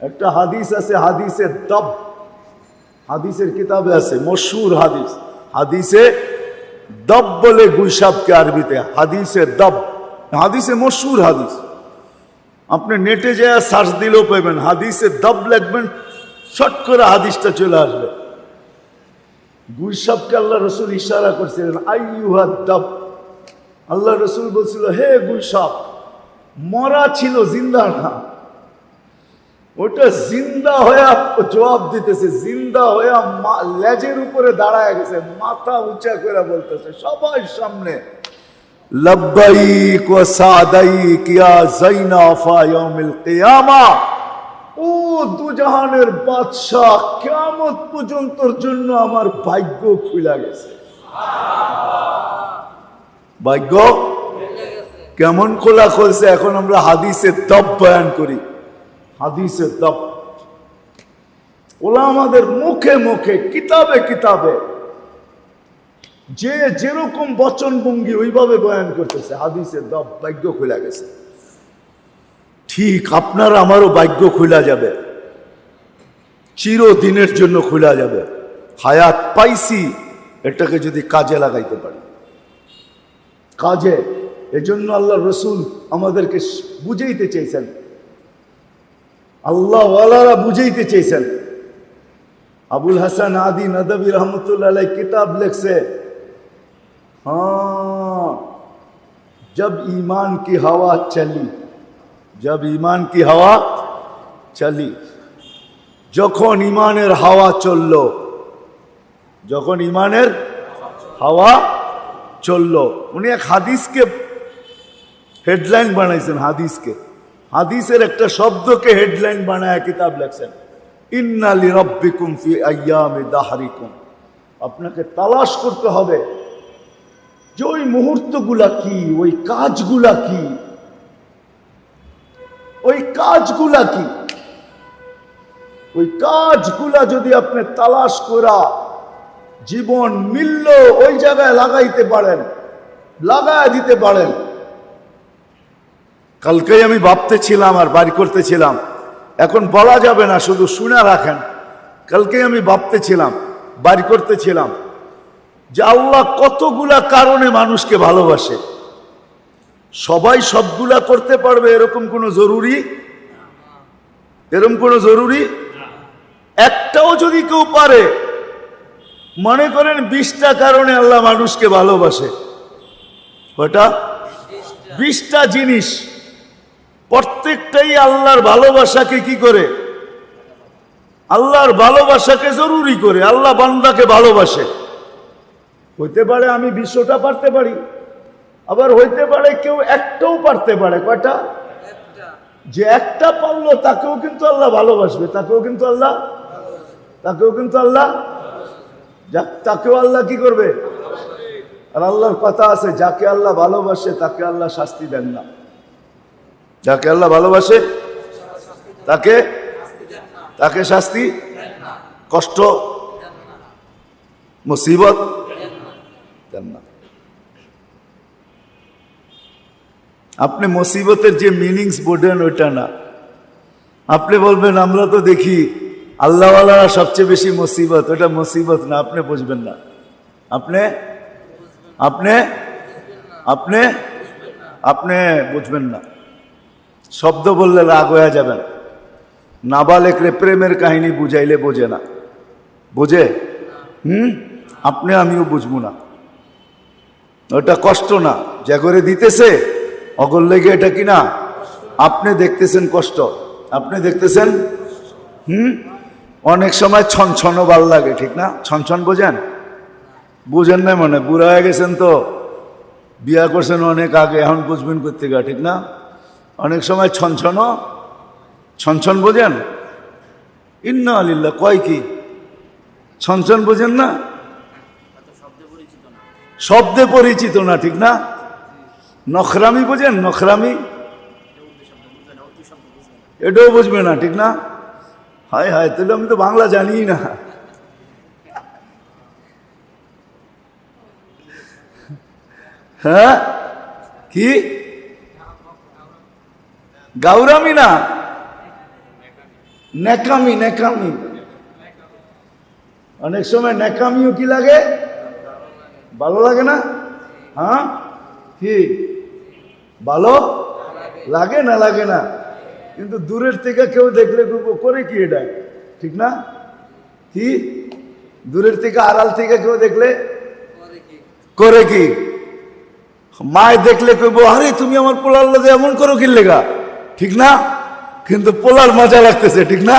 একটা হাদিস আছে, হাদিসের কিতাবে আছে, মশহুর হাদিসে দব বলে গুইসাপকে আরবিতে, হাদিসে মশহুর হাদিস। আপনি নেটে যায় সার্চ দিলেও পাবেন, হাদিসে দব লিখবেন, শর্ট করে হাদিসটা চলে আসবে। গুইসাপকে আল্লাহ রসুল ইশারা করছিলেন, আইয়ুহাদ দাব। আল্লাহ রসুল বলছিল, হে গুইসাপ, মরা ছিল, জিন্দা না। ওটা জিন্দা হয়ে জবাব দিতেছে, জিন্দা হয়ে লেজের উপরে দাঁড়ায় গেছে, মাথা উঁচা করে বলতেছে সবাই সামনে, লব্বাইক ওয়া সাদাইক ইয়া যাইনাফা ইয়াউমিল কিয়ামা। ও দুজাহানের বাদশাহ, কিয়ামত পর্যন্তর জন্য আমার ভাগ্য খুলে গেছে। ভাগ্য কেমন খোলা খুলছে? এখন আমরা হাদিসে দব বয়ান করি, হাদিসে দব। ওলামাদের মুখে মুখে, কিতাবে কিতাবে যে যেরকম বচনভঙ্গি ওইভাবে বয়ান করতেছে, হাদিসে দব, ভাগ্য খুলে গেছে। ঠিক আপনার আমারও ভাগ্য খুলে যাবে, চিরদিনের জন্য খুলে যাবে। হায়াত পাইছি, এটাকে যদি কাজে লাগাইতে পারি, কাজে। এজন্য আল্লাহ রসুল আমাদেরকে বুঝাইতে চেয়েছেন, আল্লাহ ওয়ালারা বুঝাইতে চেয়েছেন। আবুল হাসান আদি নদভী রহমতুল্লাহ আলাইহ কিতাব লিখছে, हाँ जब ईमान की हवा चली, जब ईमान की हवा चली, যখন ইমানের হাওয়া চলল, যখন ইমানের হাওয়া চলল। উনি এক হাদিসকে হেডলাইন বানাইছেন, হাদিসকে, হাদিসের একটা শব্দকে হেডলাইন বানায় কিতাব লেখছেন, ইন্না লিরাব্বিকুম ফি আইয়ামি দাহরিকুম। আপনাকে তালাশ করতে হবে যে ওই মুহূর্তগুলা কি, ওই কাজগুলা কি, ওই কাজগুলা কি। ওই কাজগুলা যদি আপনি তালাশ করা জীবন মিলল ওই জায়গায় লাগাইতে পারেন, লাগায় দিতে পারেন। কালকেই আমি ভাবতেছিলাম আর বাড়ি করতেছিলাম, এখন বলা যাবে না, শুধু শুনে রাখেন। কালকেই আমি ভাবতেছিলাম, বাড়ি করতেছিলাম যে আল্লাহ কতগুলা কারণে মানুষকে ভালোবাসে। সবাই সবগুলা করতে পারবে এরকম কোনো জরুরি, এরকম কোনো জরুরি একটাও যদি কেউ পারে, মনে করেন 20টা কারণে আল্লাহ মানুষকে ভালোবাসে, ওটা 20টা জিনিস, প্রত্যেকটাই আল্লাহর ভালোবাসাকে কি করে, আল্লাহর ভালোবাসাকে জরুরি করে। আল্লাহ বান্দাকে ভালোবাসে। হইতে পারে আমি 20টা পারতে পারি, আবার হইতে পারে কেউ একটাও পারতে পারে। কয়টা? যে একটা পারলো তাকেও কিন্তু আল্লাহ ভালোবাসবে, তাকেও কিন্তু আল্লাহ, তাকেও কিন্তু আল্লাহ, তাকেও আল্লাহ কি করবে। আর আল্লাহর কথা আছে, যাকে আল্লাহ ভালোবাসে তাকে আল্লাহ শাস্তি দেন না। যাকে আল্লাহ ভালোবাসে তাকে, তাকে শাস্তি, কষ্ট, মুসিবত দেন না। আপনি মুসিবতের যে মিনিংস বোঝেন ওইটা না। আপনি বলবেন আমরা তো দেখি আল্লাহওয়ালারা সবচেয়ে বেশি মুসিবত, ওটা মুসিবত না, আপনি বুঝবেন না। আপনি আপনি আপনি আপনি বুঝবেন না। শব্দ বললে রাগ হয়ে যাবেন। নাবালেকরে প্রেমের কাহিনী বুঝাইলে বোঝে না, বোঝে? আপনি আমিও বুঝবো না। ওটা কষ্ট না, যা করে দিতেছে অগর লেগে, এটা কিনা আপনি দেখতেছেন কষ্ট, আপনি দেখতেছেন। অনেক সময় ছনছনও ভাল লাগে, ঠিক না? ছনছন বোঝেন? বুঝেন না মনে, বুড়া হয়ে গেছেন তো, বিয়া করছেন অনেক আগে, এখন বুঝবেন করতে গা, ঠিক না? অনেক সময় ছনছনও, ছনছন বোঝেন? ইন্না আলিল্লাহ কয় কি ছনছন বোঝেন না? শব্দে পরিচিত না, ঠিক না? নখরামি বোঝেন? নখরামি এটাও বুঝবে না, ঠিক না? হায় হায়, তাহলে আমি তো বাংলা জানি না। হ্যাঁ, কি গাউরামি না, নেকামি, নেকামি। অনেক সময় নেকামিও কি লাগে, ভালো লাগে না? হ্যাঁ, কি ভালো লাগে না? লাগে না, কিন্তু দূরের থেকে কেউ দেখলে করে কি এটা, ঠিক না? কি দূরের থেকে আড়াল থেকে কেউ দেখলে করে কি? মায় দেখলে কইব, আরে তুমি আমার পোলার লোকে এমন করো কি লেগা, ঠিক না? কিন্তু পোলার মজা লাগতেছে, ঠিক না?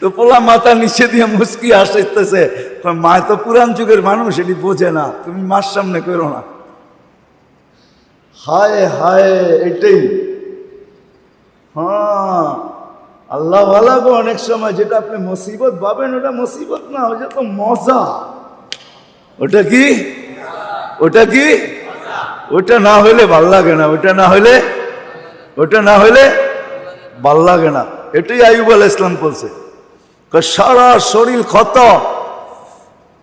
তো পোলা মাথা নিচে দিয়ে মুস্কি আসতেছে, মা তো পুরান যুগের মানুষ, এটি বোঝে না, তুমি মার সামনে করো না। হায় হায়, এটাই হ্যাঁ আল্লাহ ভালা গো। অনেক সময় যেটা আপনি মুসিবত ভাবেন ওটা মুসিবত না, ওটা তো মজা। ওটা কি? ওটা কি? ওটা না হইলে ভাল লাগে না, ওটা না হইলে ভাল লাগে না। এটাই আইয়ুব আলাইহিস সালাম বলছে, সারা শরীর ক্ষত,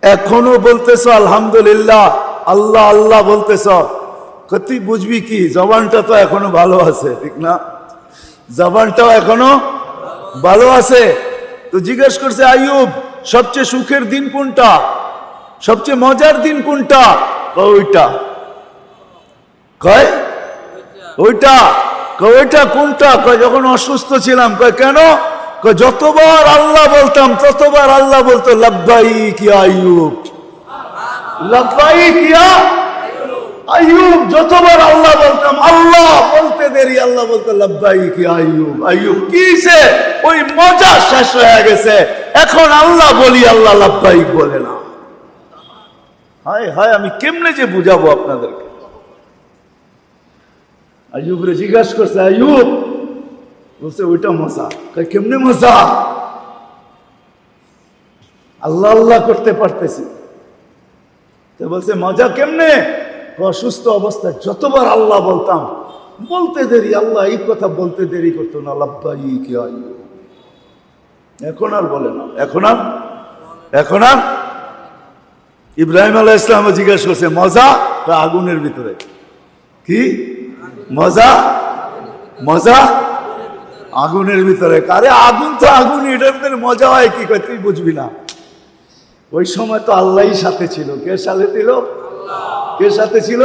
এখনো বলতেছ আলহামদুলিল্লাহ, আল্লাহ আল্লাহ বলতেছ, তুই বুঝবি কি, জবানটা তো এখনো ভালো আছে, ঠিক না? জবানটাও এখনো ভালো আছে। তো জিজ্ঞেস করছে আইয়ুব, সবচেয়ে সুখের দিন কোনটা, সবচেয়ে মজার দিন কোনটা? ওইটা। কয় ওইটা। ওইটা কোনটা? কয় যখন অসুস্থ ছিলাম। কয় কেন? কয় যতবার আল্লাহ বলতাম ততবার আল্লাহ বলতো লাব্বাইক ইয়া আইয়ুব, লাব্বাইক ইয়া আইয়ুব। যতবার আল্লাহ বলতাম, আল্লাহ বলতে দেরি আল্লাহ বলতো লাব্বাইক ইয়া আইয়ুব। আইয়ুব কিসে? ওই মজা শেষ হয়ে গেছে, এখন আল্লাহ বলি, আল্লাহ লাব্বাইক বলে না। হায় হায়, আমি কেমনে যে বুঝাবো আপনাদেরকে। আইয়ুবরে জিজ্ঞাসা করছে, আইয়ুব বলছে ওইটা মজা। কেমনে মজা? আল্লাহ আল্লাহ করতে পারতেছি। তো বলছে মজা কেমনে? অসুস্থ অবস্থায় যতবার আল্লাহ বলতাম, বলতে দেরি আল্লাহ এই কথা বলতে দেরি করতো না, লাব্বাইক ইয়া আইয়ুব। এখন আর বলে না, এখন আর ইব্রাহিম আলাইহিস সালাম জিজ্ঞাসা করছে মজা? আগুনের ভিতরে। কি মজা? মজা আগুনের ভিতরে। আরে আগুন তো আগুন, এটার ভিতরে মজা হয় কি? কয় তুই বুঝবি না। ওই সময় তো আল্লাহই সাথে ছিল। কে সাথে ছিল? কে সাথে ছিল?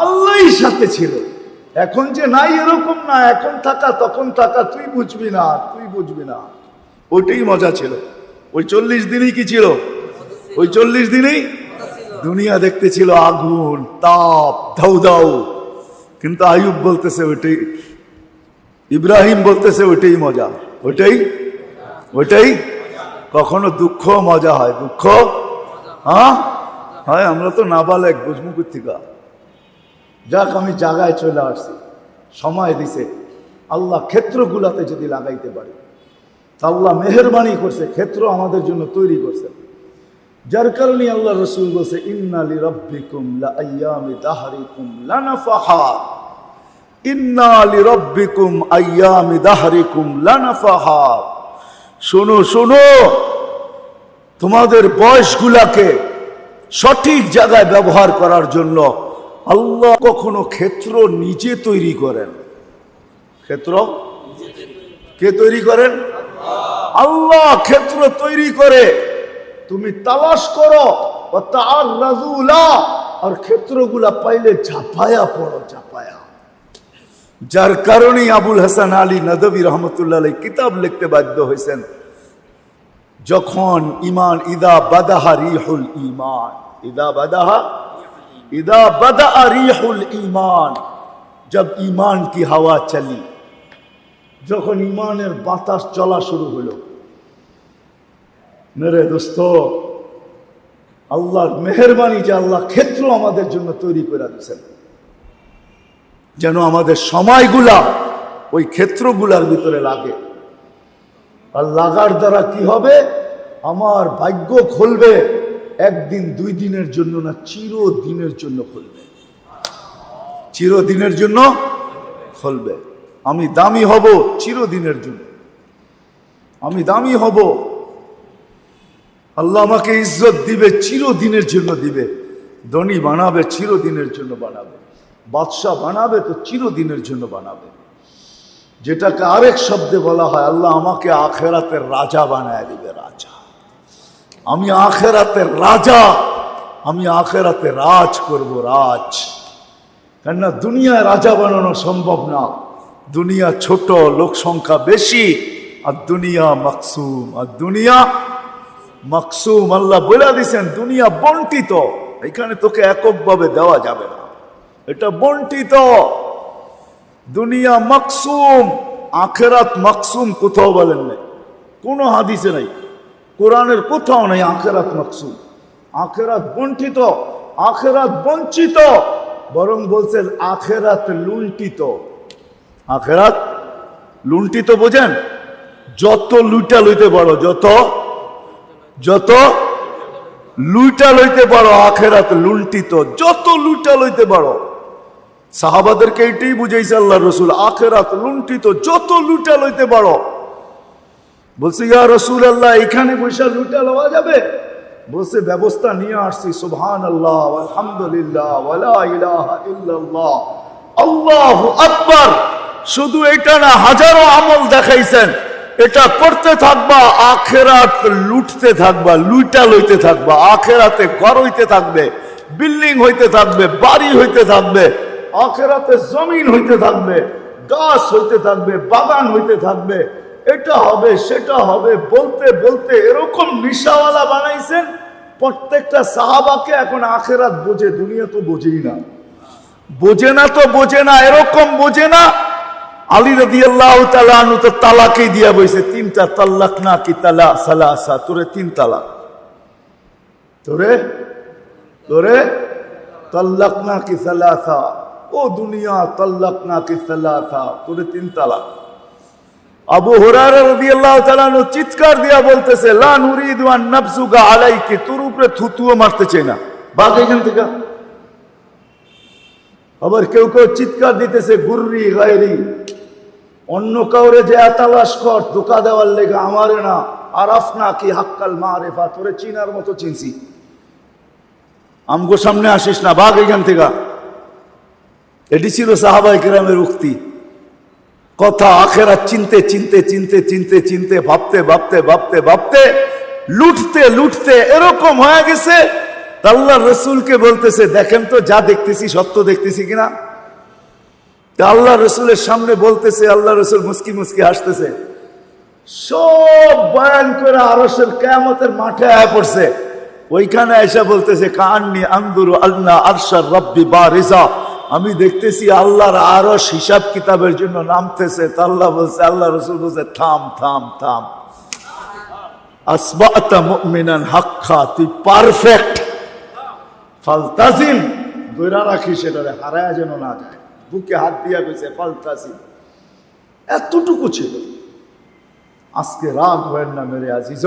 আল্লাহই সাথে ছিল। এখন যে নাই এরকম না, এখন থাকা তখন থাকা, তুই বুঝবি না, তুই বুঝবি না। ওইটাই মজা ছিল। ওই 40 দিনই কি ছিল? ওই 40 দিনেই দুনিয়া দেখতে ছিল আগুন, তাপ, ধাউ ধাউ। কিন্তু আইয়ুব বলতেছে ওইটাই, ইব্রাহিম বলতেছে ওইটাই মজা, ওইটাই। কখনো দুঃখ মজা হয়, দুঃখ হয়। আমরা তো নাবালেক, বুঝবো কোথেকে? যাক, আমি জায়গায় চলে আসছি, সময় দিছে। আল্লাহ ক্ষেত্রগুলাতে যদি লাগাইতে পারে, আল্লাহ মেহেরবানি করছে, ক্ষেত্র আমাদের জন্য তৈরি করছে। যার কারণে আল্লাহ রসুল বলছে ইন্না লিরাব্বিকুম লাআইয়ামি দাহরিকুম লানাফাহাত, ইন্না লিরাব্বিকুম আইয়ামি দাহরিকুম লানাফাহাত। শোনো শোনো, তোমাদের বয়সগুলাকে সঠিক জায়গায় ব্যবহার করার জন্য আল্লাহ কখনো ক্ষেত্র নিজে তৈরি করেন। ক্ষেত্র কে তৈরি করেন? আল্লাহ ক্ষেত্র তৈরি করে। তুমি তালাশ করো, আর ক্ষেত্রগুলা পাইলে ঝাঁপায়া পড়ো, ঝাঁপায়া। যার কারণেই আবুল হাসান আলী নদভী রহমতুল্লাহ আলাইহি কিতাব লিখতে বাধ্য হয়েছেন, যখন ইমান ইদা বাদাহা রিহুল ইমান, ইদা বাদা রিহুল ইমান, जब ईमान की हवा चली, যখন ইমানের বাতাস চলা শুরু হলো। মেরে দোস্ত, আল্লাহর মেহেরবানি যে আল্লাহ ক্ষেত্র আমাদের জন্য তৈরি করে দিয়েছেন, যেন আমাদের সময়গুলা ওই ক্ষেত্রগুলার ভিতরে লাগে। আর লাগার দ্বারা কি হবে? আমার ভাগ্য খুলবে, একদিন দুই দিনের জন্য না, চিরদিনের জন্য খুলবে, চিরদিনের জন্য খুলবে। আমি দামি হব চিরদিনের জন্য, আমি দামি হব, আল্লাহ আমাকে ইজ্জত দিবে, চিরদিনের জন্য দিবে। ধনী বানাবে, চিরদিনের জন্য বানাবে। বাদশাহ বানাবে তো চিরদিনের জন্য বানাবে। যেটাকে আরেক শব্দে বলা হয়, আল্লাহ আমাকে আখেরাতের রাজা বানায় দিবে, রাজা। আমি আখেরাতের রাজা, আমি আখেরাতে রাজ করব, রাজ। কেননা দুনিয়ায় রাজা বানানো সম্ভব না। দুনিয়া ছোট, লোক সংখ্যা বেশি, আর দুনিয়া মাকসুম, আর দুনিয়া মাকসুম। আল্লাহ বলে দিয়েছেন দুনিয়া বন্টিত, এখানে তোকে এককভাবে দেওয়া যাবে না, এটা বন্টিত। দুনিয়া মাকসুম, আখেরাত মাকসুম কোথাও বলেন নাই, কোনো হাদিসে নাই, কোরআনের কোথাও নাই আখেরাত মাকসুম। আখেরাত বন্টিত, আখেরাত বঞ্চিত, বরং বলছেন আখেরাত লুণ্ঠিত। আখেরাত লুণ্ঠিত বোঝেন? যত লুটা লইতে পারো, যত যত লুটা লইতে পারো, আখেরাত লুণ্ঠিত, যত লুটা লইতে পারো। সাহাবাদেরকে এটাই বুঝাইছে আল্লাহ রসুল, আখেরাত লুণ্ঠিত, যত লুটা লইতে পারো। বলছে ইয়া রসুল আল্লাহ, এখানে বৈশা লুটা লওয়া যাবে? বলছে ব্যবস্থা নিয়ে আসছি, সুবহানাল্লাহ আলহামদুলিল্লাহ ওয়ালা ইলাহা ইল্লাল্লাহ আল্লাহু আকবার। শুধু এটা না, হাজারো আমল দেখাইছেন, এটা করতে থাকবা, আখেরাত লুটতে থাকবা, লুইটা লইতে থাকবা। আখেরাতে ঘর হইতে থাকবে, বিল্ডিং হইতে থাকবে, বাড়ি হইতে থাকবে, আখেরাতে জমিন হইতে থাকবে, গাছ হইতে থাকবে, বাগান হইতে থাকবে, এটা হবে সেটা হবে বলতে বলতে এরকম নিশাওয়ালা বানাইছেন প্রত্যেকটা সাহাবাকে। এখন আখেরাত বোঝে, দুনিয়া তো বোঝেই না। বোঝে না তো বোঝে না, এরকম বোঝে না। আলী রাদিয়াল্লাহু তাআলা আনহু তো তালাকই দিয়া বইছে, তিনটা তাল্লাক না কি তালা সালাসা, তোরে তিন তালাক, তোরে তোরে তাল্লাক না কি সালাসা, ও দুনিয়া তাল্লাক না কি সালাসা, তোরে তিন তালাক। আবু হুরায়রা রাদিয়াল্লাহু তাআলা আনহু চিৎকার দিয়া বলতেছে, লা নুরিদু আন নাফসুকা আলাইকি, তোর উপরে থুতুও মারতে চাই না, ভাগ এখান থেকে। আবার কেউ কেউ চিৎকার দিতেছে, গুররি গায়রি, অন্য কাউরে যে তালাশ কর ধোকা দেওয়ার লেগে, আমারে না। আরাফনা কি হাক্কাল মারিফা, তোরে চিনার মতো চিনছি, আমগো সামনে আসিস না, ভাগ এখান থেকে। এটি ছিল সাহাবায়ে কেরামের উক্তি কথা। আখেরাত চিনতে চিনতে চিনতে চিনতে চিনতে, ভাবতে ভাবতে ভাবতে ভাবতে, লুটতে লুটতে এরকম হয়ে গেছে। আল্লাহ রসুলকে বলতেছে, দেখেন তো যা দেখতেছি সত্য দেখতেছি কিনা। আল্লাহ রসুলের সামনে বলতেছে, আল্লাহ রসুল মুস্কি মুস্কি হাসতেছে, সব বয়ান করে আরশের কিয়ামতের মাঠে আয়া পড়ছে। ওইখানে এসে বলতেছে, কান্নি আনদুরু আল্লাহ আরশার রব্বি বারিজা, আমি দেখতেছি আল্লাহর আরশ হিসাব কিতাবের জন্য নামতেছে। তা আল্লাহ বলছে, আল্লাহ রসুল বলছে, থাম থাম থাম, আসবাতা মুমিনান হাক্কা, তুই পারফেক্ট, ফালতাজিম, দৈরা রাখিস, এটারে হারায়া যেন না যায়। বুকে হাত দিয়া গেছে, ফালতাজিম, এতটুকু ছিল। আজকে রাগ হয় না মেরে আজিজ,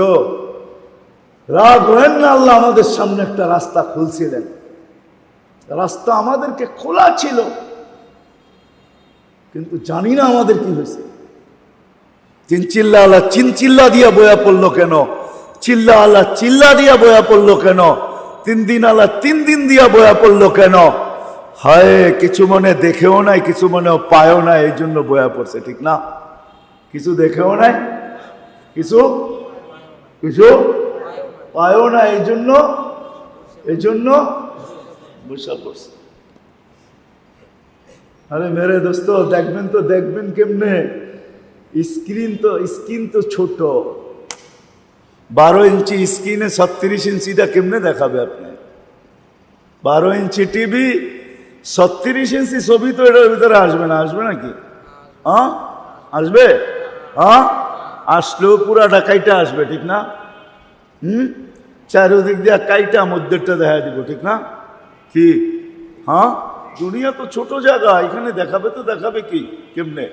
রাগ হয় না। আল্লাহ আমাদের সামনে একটা রাস্তা খুলছিলেন, রাস্তা আমাদেরকে খোলা ছিল, কিন্তু জানি না আমাদের কি হয়েছে। চিনচিল্লা আল্লাহ চিনচিল্লা দিয়া বয়া পড়লো কেন? চিল্লা আল্লাহ চিল্লা দিয়া বয়া পড়লো কেন? 3 দিন আল্লাহ 3 দিন দিয়া বয়া পড়লো কেন? হায়, কিছু মনে দেখেও নাই, কিছু মনে পায়ও নাই, এই জন্য বয়া পড়ছে, ঠিক না? কিছু দেখেও নাই, কিছু কিছু পায়ও না, এই জন্য বসা পড়ছে। আরে মেরে দোস্ত, দেখবেন তো দেখবেন কেমনে? স্ক্রিন তো ছোট, 12 ইঞ্চি স্ক্রিনে 36 ইঞ্চিটা কেমনে দেখাবে আপনি? 12 ইঞ্চি টিভি, 36 ইঞ্চি ছবি তো এটার ভিতরে আসবে না, আসবে নাকি? হ্যাঁ আসবে, হ্যাঁ আসলেও পুরাটা কাইটা আসবে, ঠিক না? চারিদিক দিয়ে কাইটা মধ্যেরটা দেখা দিব, ঠিক না? কি হ্যাঁ, দুনিয়া তো ছোট জায়গা, এখানে দেখাবে তো দেখাবে কি কেমনে?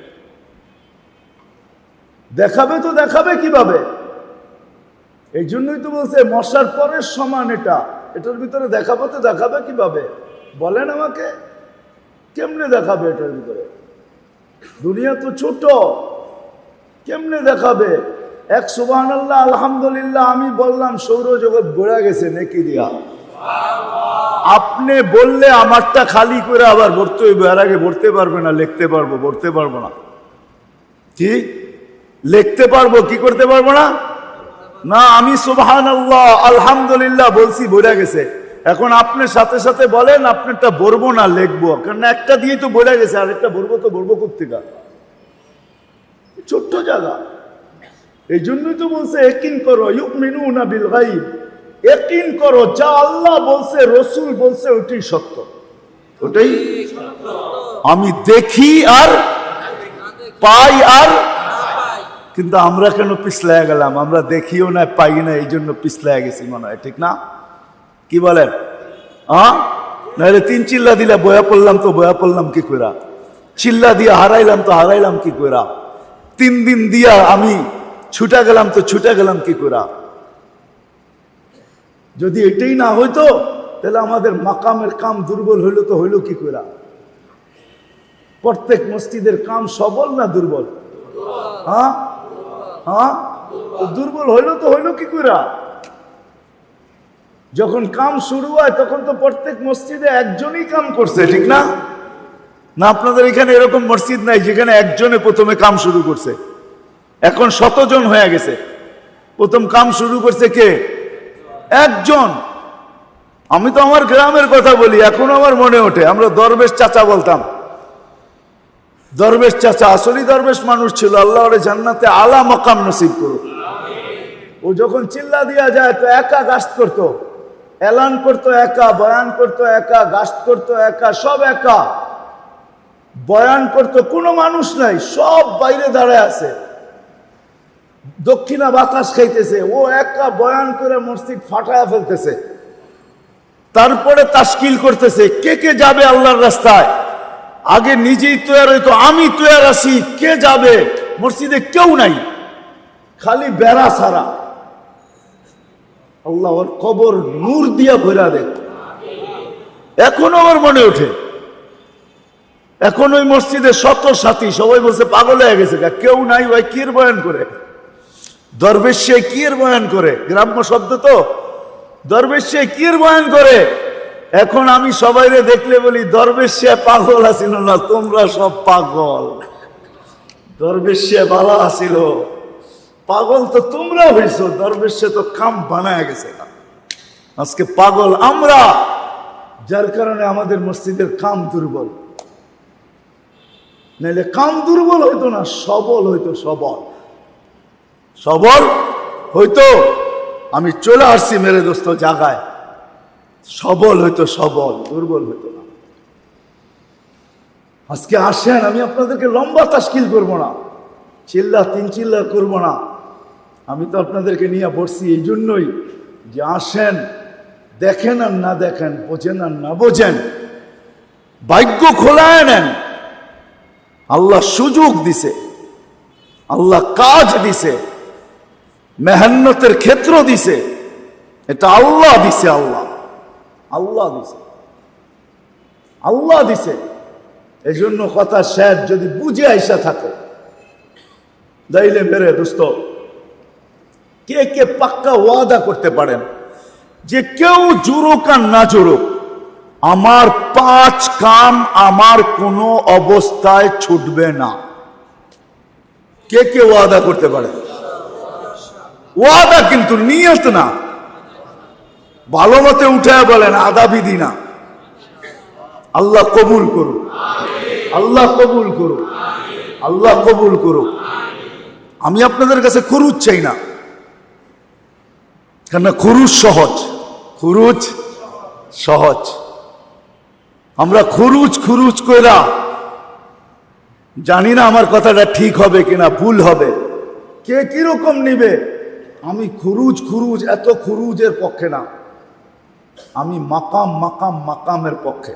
দেখাবে তো দেখাবে কিভাবে? এই জন্যই তো বলছে মশার পরের সমান এটা, এটার ভিতরে দেখাবো তো দেখাবে কিভাবে? বলেন আমাকে, কেমনে দেখাবে এটার ভিতরে? দুনিয়া তো ছোট, কেমনে দেখাবে? এক সুবহানাল্লাহ আলহামদুলিল্লাহ আমি বললাম, সৌরজগৎ গড়া গেছে নেকি দিয়া। আপনি বললে আমারটা খালি করে আবার ভরতে হইবে, এর আগে ভরতে পারবে না। লিখতে পারবো, ভরতে পারবো না। কি লিখতে পারবো, কি করতে পারবো না? না, আমি সুবহানাল্লাহ আলহামদুলিল্লাহ বলছি, ভরা গেছে। এখন আপনার সাথে সাথে বলেন আপনারটা ভরবো না লিখবো, কারণ একটা দিয়ে তো ভরা গেছে, আরেকটা ভরবো তো ভরবো কোত্থেকে? ছোট্ট জায়গা, এই জন্যই তো বলছে ইয়াকিন করো, ইউমিনুনা বিল গায়ব, ইয়াকিন করো যা আল্লাহ বলছে রসুল বলছে ওটাই সত্য, ওটাই আমি দেখি আর পাই আর। কিন্তু আমরা কেন পিছলায় গেলাম? আমরা দেখিও না পাই না, এই জন্য পিছলায় গেছি মনে হয়, ঠিক না? কি বলেন? নাহলে 3 চিল্লা দিলে বয়া পড়লাম তো বয়া পড়লাম কি কইরা, চিল্লা দিয়া হারাইলাম তো হারাইলাম কি কইরা, 3 দিন দিয়া আমি ছুটা গেলাম তো ছুটা গেলাম কি কইরা। যদি এটাই না হইতো তাহলে আমাদের মাকামের কাম দুর্বল হইলো তো হইলো কি কইরা? প্রত্যেক মসজিদের কাম সবল না দুর্বল? দুর্বল হইলো তো হইলো কি কইরা? যখন কাম শুরু হয় তখন তো প্রত্যেক মসজিদে একজনই কাম করছে, ঠিক না? না আপনাদের এখানে এরকম মসজিদ নাই যেখানে একজনে প্রথমে কাম শুরু করছে? এখন 100 জন হয়ে গেছে। প্রথম কাম শুরু করছে কে? একজন। আমি তো আমার গ্রামের কথা বলি, এখন আমার মনে ওঠে আমরা দরবেশ চাচা বলতাম। দরবেশ চাচা আসলেই দরবেশ মানুষ ছিল, আল্লাহ ওরে জান্নাতে আলা মাকাম নসিব করুক। ও যখন চিল্লা দিয়া যায় তো একা গাস্ত করতো, এলান করতো একা, বয়ান করতো একা, গাস্ত করতো একা, সব একা বয়ান করতো, কোনো মানুষ নাই, সব বাইরে দাঁড়ায় আছে, দক্ষিণা বাতাস খাইতেছে, ও একা বয়ান করে মসজিদ ফাটায়া ফেলতেছে। তারপরে তাশকিল করতেছে কে কে যাবে আল্লাহর রাস্তায়। আগে নিজেই তৈরি হইতো, আমি তৈরি আছি, কে যাবে? মসজিদে কেউ নাই, খালি বেড়া ছাড়া। আল্লাহ ওর কবর নূর দিয়া ভরা দেখ। এখনো আমার মনে ওঠে, এখন ওই মসজিদে শত সাথী, সবাই বলছে পাগল হয়ে গেছে, কেউ নাই ভাই, কির বয়ান করে দরবেশ, সে কির বয়ান করে, গ্রাম্য শব্দ তো, দরবেশ সে কির বয়ান করে। এখন আমি সবাইরে দেখলে বলি দরবেশ সে পাগল আসিল না, তোমরা সব পাগল। দরবেশ সে ভালো আসিল, পাগল তো তোমরা হইছো, দরবেশ সে তো কাম বানায় গেছে। আজকে পাগল আমরা, যার কারণে আমাদের মসজিদের কাম দুর্বল। নাইলে কাম দুর্বল হইতো না, সবল হইতো, সবল সবল হইতো। আমি চলে আসছি মেরে দোস্ত জায়গায়, সবল হইতো, সবল, দুর্বল হইতো না। আজকে আসেন, আমি আপনাদেরকে লম্বা তাশকিল করবো না, চিল্লা 3 চিল্লা করবো না। আমি তো আপনাদেরকে নিয়ে বসছি এই জন্যই যে আসেন, দেখেন আর না দেখেন, বোঝেন আর না বোঝেন, ভাগ্য খোলায় নেন। আল্লাহ সুযোগ দিছে, আল্লাহ কাজ দিছে, মেহনতের ক্ষেত্র দিছে, এটা আল্লাহ দিছে, আল্লাহ আল্লাহ দিছে, আল্লাহ দিছে। এই জন্য কথা শেষ, যদি বুঝে আইসা থাকে তাইলে মেরে দোস্ত কে কে পাক্কা ওয়াদা করতে পারেন যে কেউ জুরুক আর না জুরুক, আমার 5 কাম আমার কোনো অবস্থায় ছুটবে না? কে কে ওয়াদা করতে পারে? ওয়াদা কিন্তু নিয়ত না, ভালো মতে উঠে বলেন, আদা বিধি না। আল্লাহ কবুল করুক, আল্লাহ কবুল করুক, আল্লাহ কবুল করুক। আমি আপনাদের কাছে খরুজ চাই না, কেন খরুজ সহজ, খরুজ সহজ। আমরা খরুজ খরুজ কইরা, জানি না আমার কথাটা ঠিক হবে কিনা, ভুল হবে, কে কিরকম নিবে। আমি খুরুজ খুরুজ এত খুরুজের পক্ষে না, আমি মাকাম মাকাম মাকামের পক্ষে।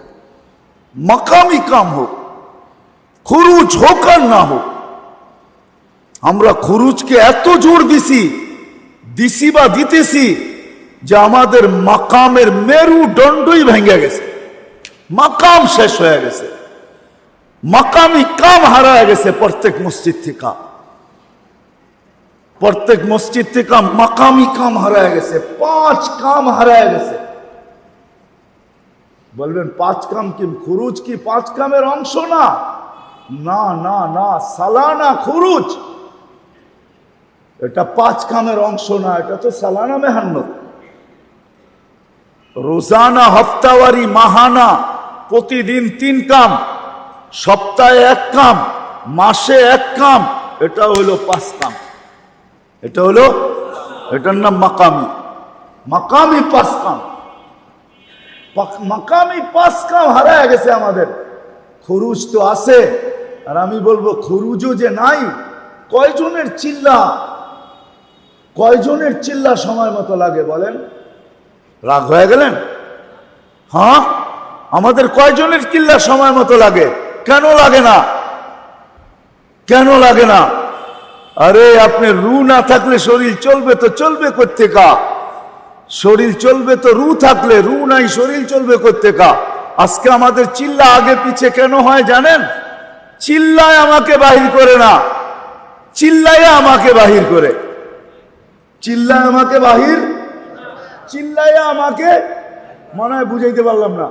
মাকামই কাম হোক, খুরুজ হোক আর না হোক। আমরা খুরুজকে এত জোর দিছি বা দিতেছি যে আমাদের মাকামের মেরুদণ্ডই ভেঙে গেছে, মাকাম শেষ হয়ে গেছে, মাকামি কাম হারায় গেছে। প্রত্যেক মসজিদ থেকে, প্রত্যেক মসজিদ থেকে মাকামি কাম হারায় গেছে, 5 কাম হারায় গেছে। বলবেন 5 কাম কি খুরুজ কি 5 কামের অংশ না? না না না, সালানা খুরুজ এটা 5 কামের অংশ না, এটা তো সালানা মেহান্নত। রোজানা, হফতাওয়ারি, মাহানা, প্রতিদিন 3 কাম, সপ্তাহে 1 কাম, মাসে 1 কাম, এটা হলো 5 কাম। এটা হলো, এটার নাম মাকামি। মাকামি 5 কাম, মাকামি 5 কাম হারায় গেছে আমাদের। খরুজ তো আছে, আর আমি বলবো খরুজও যে নাই। কয়জনের চিল্লা সময় মতো লাগে বলেন? রাগ হয়ে গেলেন? হ্যাঁ, আমাদের কয়জনের চিল্লা সময় মতো লাগে? কেন লাগে না? কেন লাগে না? আরে আপনি রু না থাকলে শরীর চলবে তো চলবে কোত্থেকা? শরীর চলবে তো রু থাকলে, রু নাই শরীর চলবে কোত্থেকা? আজকে আমাদের চিল্লা আগে পিছে কেন হয় জানেন? চিল্লায় আমাকে বাহির করে না, চিল্লায় আমাকে বাহির করে। চিল্লায় আমাকে বাহির, চিল্লায়া আমাকে, মনে হয় বুঝাইতে পারলাম না।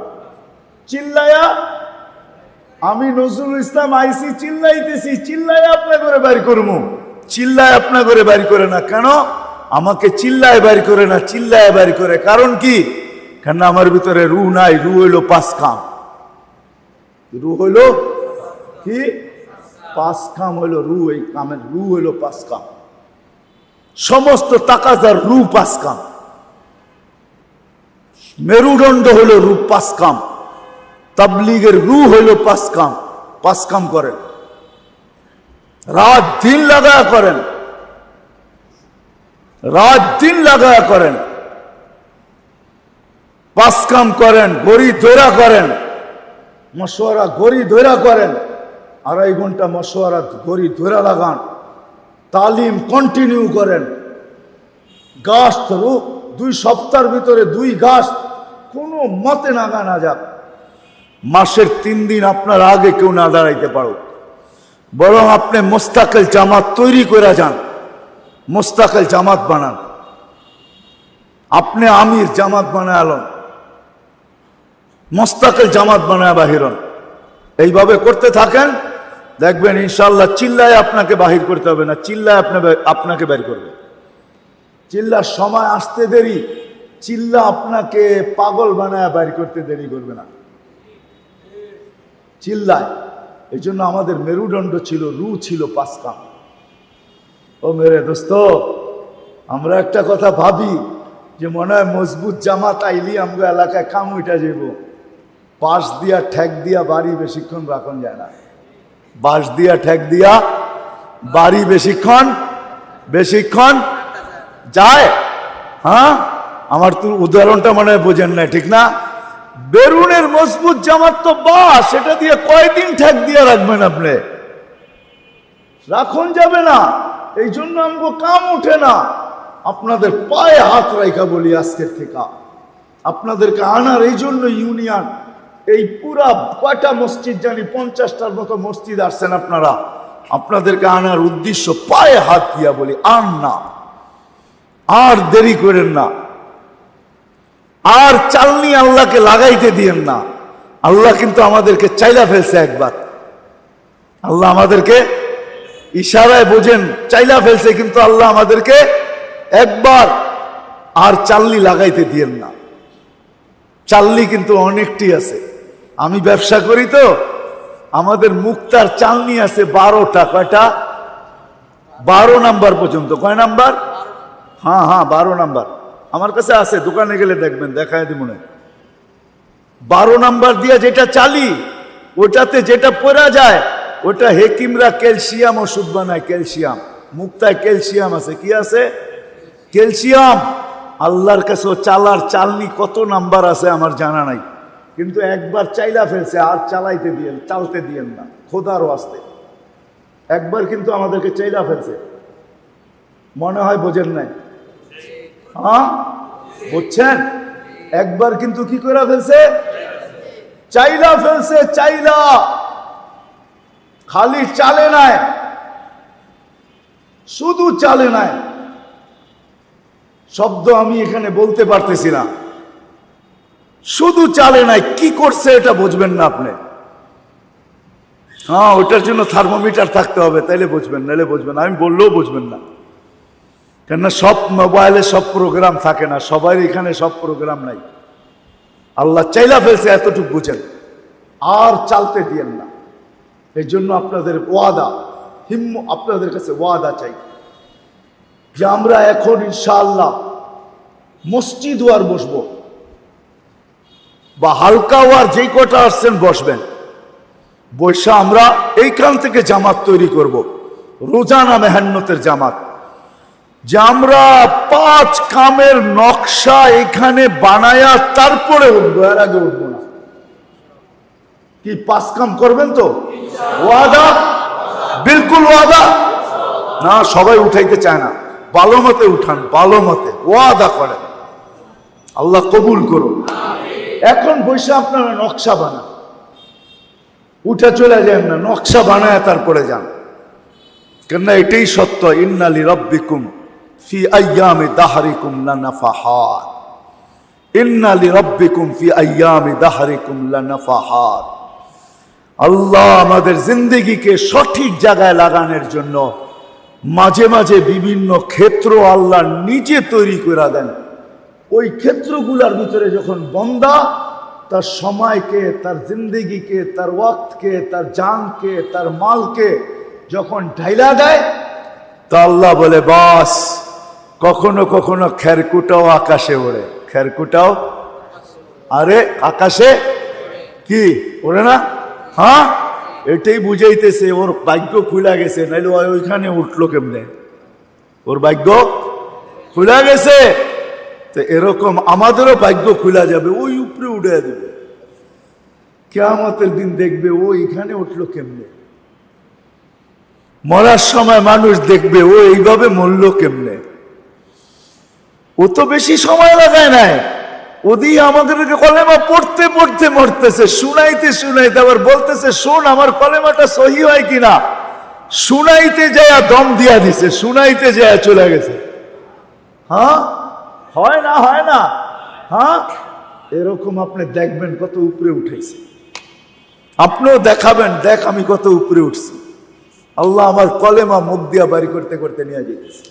চিল্লায়া আমি নজরুল ইসলাম আইসি, চিল্লাইতেছি, চিল্লায়া আপনা করে বাইর করবো। চিল্লায় আপনা করে বাইর করে না। কেন? আমাকে চিল্লায় বাইর করে না, চিল্লায় বাইর করে। কারণ কি? কেন আমার ভিতরে রু নাই। রু হইল 5 কাম। রু হইল কি? 5 কাম হইল রু। এই কামের রু হইল 5 কাম। সমস্ত তাকাজার রু 5 কাম। মেরুদণ্ড হইল রু 5 কাম। তাবলীগের রু হইল 5 কাম। 5 কাম করেন, রাত দিন লাগায়া করেন, রাত দিন লাগায়া করেন। 5 কাম করেন, গড়ি ধৈরা করেন, মশওয়ারা গড়ি ধৈরা করেন। 2.5 ঘন্টা মশওয়ারা গড়ি ধৈরা লাগান। তালিম কন্টিনিউ করেন। গাছ 2 সপ্তাহের ভিতরে 2 গাছ কোনো মতে নাগা না যাক। মাসের 3 দিন আপনার আগে কেউ না দাঁড়াইতে পারো, বরং আপনি মোস্তাকিল জামাত তৈরি করে যান, মোস্তাকিল জামাত বানান। আপনি আমির জামাত বানায় আলন, মোস্তাকিল জামাত বানায় বাহিরন। এইভাবে করতে থাকেন, দেখবেন ইনশাআল্লাহ চিল্লায় আপনাকে বাহির করতে হবে না, চিল্লায় আপনাকে বের করবে। চিল্লার সময় আসতে দেরি, চিল্লা আপনাকে পাগল বানায় বাইর করতে দেরি করবে না। চিল্লায়, এই জন্য আমাদের মেরুদণ্ড ছিল, রু ছিল 5 কাম। ও মেরে দোস্ত, আমরা একটা কথা ভাবি যে মনে হয় মজবুত জামাত আইলি আমরা এলাকায় কাম উঠা যাব। বাঁশ দিয়া ঠেক দিয়া বাড়ি বেশিক্ষণ রাখন যায় না। বাঁশ দিয়া ঠেক দিয়া বাড়ি বেশিক্ষণ যায়। হ্যাঁ, আমার তো উদাহরণটা মনে হয় বোঝেন না, ঠিক না? বেরুনের মজবুত জামাত তো বাস, সেটা দিয়ে কয়দিন ঠেক দিয়ে রাখবেন আপনি? রাখন যাবে না। এই জন্য আমাকে কাম উঠে না। আপনাদের পায়ে হাত রাখা বলি আজকের থেকে, আপনাদেরকে আনার এই জন্য ইউনিয়ন, এই পুরা কয়টা মসজিদ জানি 50টার মতো মসজিদ আসছেন আপনারা, আপনাদেরকে আনার উদ্দেশ্য পায়ে হাত দিয়া বলি, আন না, আর দেরি করেন না, আর চালনি আল্লাহকে লাগাইতে দিয়েন না। আল্লাহ কিন্তু আমাদেরকে চাইলা ফেলছে একবার। আল্লাহ আমাদেরকে ইশারায় বোঝেন চাইলা ফেলছে, কিন্তু আল্লাহ আমাদেরকে একবার, আর চালনি লাগাইতে দিয়েন না। চালনি কিন্তু অনেকটি আছে। আমি ব্যবসা করি তো, আমাদের মুক্তার চালনি আছে 12টা। কয়টা? 12 নাম্বার পর্যন্ত। কয় নাম্বার? হ্যাঁ 12 নাম্বার আমার কাছে আছে, দোকানে গেলে দেখবেন, দেখায় দিব মনে। 12 নাম্বার দিয়ে যেটা চালি, ওটাতে যেটা পড়া যায়, ওটা হেকিমরা ক্যালসিয়াম ওষুধ বানায়। ক্যালসিয়াম, মুক্তায় ক্যালসিয়াম আছে। কি আছে? ক্যালসিয়াম। আল্লাহর কাছে চালার চালনি কত নাম্বার আছে আমার জানা নাই, কিন্তু একবার চাইলা ফেলছে, আর চালাইতে দিয়েন, চালতে দিয়েন না, খোদারও আসতে। একবার কিন্তু আমাদেরকে চাইলা ফেলছে, মনে হয় বোঝেন নাই। হ্যাঁ বুঝছেন? একবার কিন্তু কি করে ফেলছে? চাইলা ফেলছে। চাইলা, খালি চালে নাই, শুধু চালে নাই। শব্দ আমি এখানে বলতে পারতেছি না, শুধু চালে নাই। কি করছে এটা বুঝবেন না আপনি। হ্যাঁ, ওটার জন্য থার্মোমিটার থাকতে হবে, তাইলে বুঝবেন, নাহলে বুঝবেন না। আমি বললেও বুঝবেন না, কেননা সব মোবাইলে সব প্রোগ্রাম থাকে না, সবাই এখানে সব প্রোগ্রাম নাই। আল্লাহ চাইলা ফেলছে, এতটুকু বুঝেন, আর চালতে দিয়েন না। এই জন্য আপনাদের ওয়াদা, আপনাদের কাছে ওয়াদা চাই, যে আমরা এখন ইনশাআল্লাহ মসজিদ ওয়ার বসবো, বা হালকা ওয়ার যেই কটা আসছেন বসবেন, বৈশা আমরা এইখান থেকে জামাত তৈরি করব, রোজানা মেহান্নতের জামাত, যে আমরা 5 কামের নকশা এখানে বানায়া তারপরে উঠবো, এর আগে উঠবো না। কি 5 কাম করবেন তো? ওয়াদা? বিলকুল ওয়াদা না, সবাই উঠাইতে চায় না, ভালো মতে উঠান, ভালো মতে ওয়াদা করেন, আল্লাহ কবুল করুন। এখন বৈশা আপনারা নকশা বানান, উঠে চলে যান না, নকশা বানায় তারপরে যান, কেননা এটাই সত্য, ইন্না লিরাব্বিকুম ফি আইয়ামি দাহরিকুম লানাফাহাত, ইন্না লিরাব্বিকুম ফি আইয়ামি দাহরিকুম লানাফাহাত। আল্লাহ আমাদের জিন্দেগিকে সঠিক জায়গায় লাগানোর জন্য মাঝে মাঝে বিভিন্ন ক্ষেত্র আল্লাহ নিজে তৈরি করে দেন। ওই ক্ষেত্রগুলোর ভিতরে যখন বন্দা তার সময়কে, তার জিন্দেগিকে, তার ওয়াক্তকে, তার জানকে, তার মালকে যখন ঢাইলা দেয়, তা আল্লাহ বলে বাস, কখনো কখনো খেরকুটাও আকাশে ওড়ে, খেরকুটাও আরে আকাশে কি ওড়ে না? হ্যাঁ, এটাই বুঝাইতেছে ওর ভাগ্য খুলে গেছে, নাইলে ওইখানে উঠলো কেমনে? ওর ভাগ্য খুলে গেছে। তো এরকম আমাদেরও ভাগ্য খুলে যাবে, ওই উপরে উঠে দেবে, কিয়ামতের দিন দেখবে ও এখানে উঠলো কেমনে। মরার সময় মানুষ দেখবে ও এইভাবে মরল কেমনে। ও তো বেশি সময় লাগায় নাই, ওদি আমাদেরকে কলেমা পড়তে পড়তে মরতেছে, শুনাইতে শুনাইতে আবার বলতেছে শোন আমার কলেমাটা সহি হয় কিনা, শুনাইতে যায় দম দিয়া দিছে, শুনাইতে যায় চলে গেছে। হ্যাঁ, হয় না? হয় না? হ্যাঁ, এরকম আপনি দেখবেন কত উপরে উঠেছে, আপনিও দেখাবেন, দেখ আমি কত উপরে উঠছি। আল্লাহ আমার কলেমা মুখ দিয়া বাড়ি করতে করতে নিয়ে যেতেছে।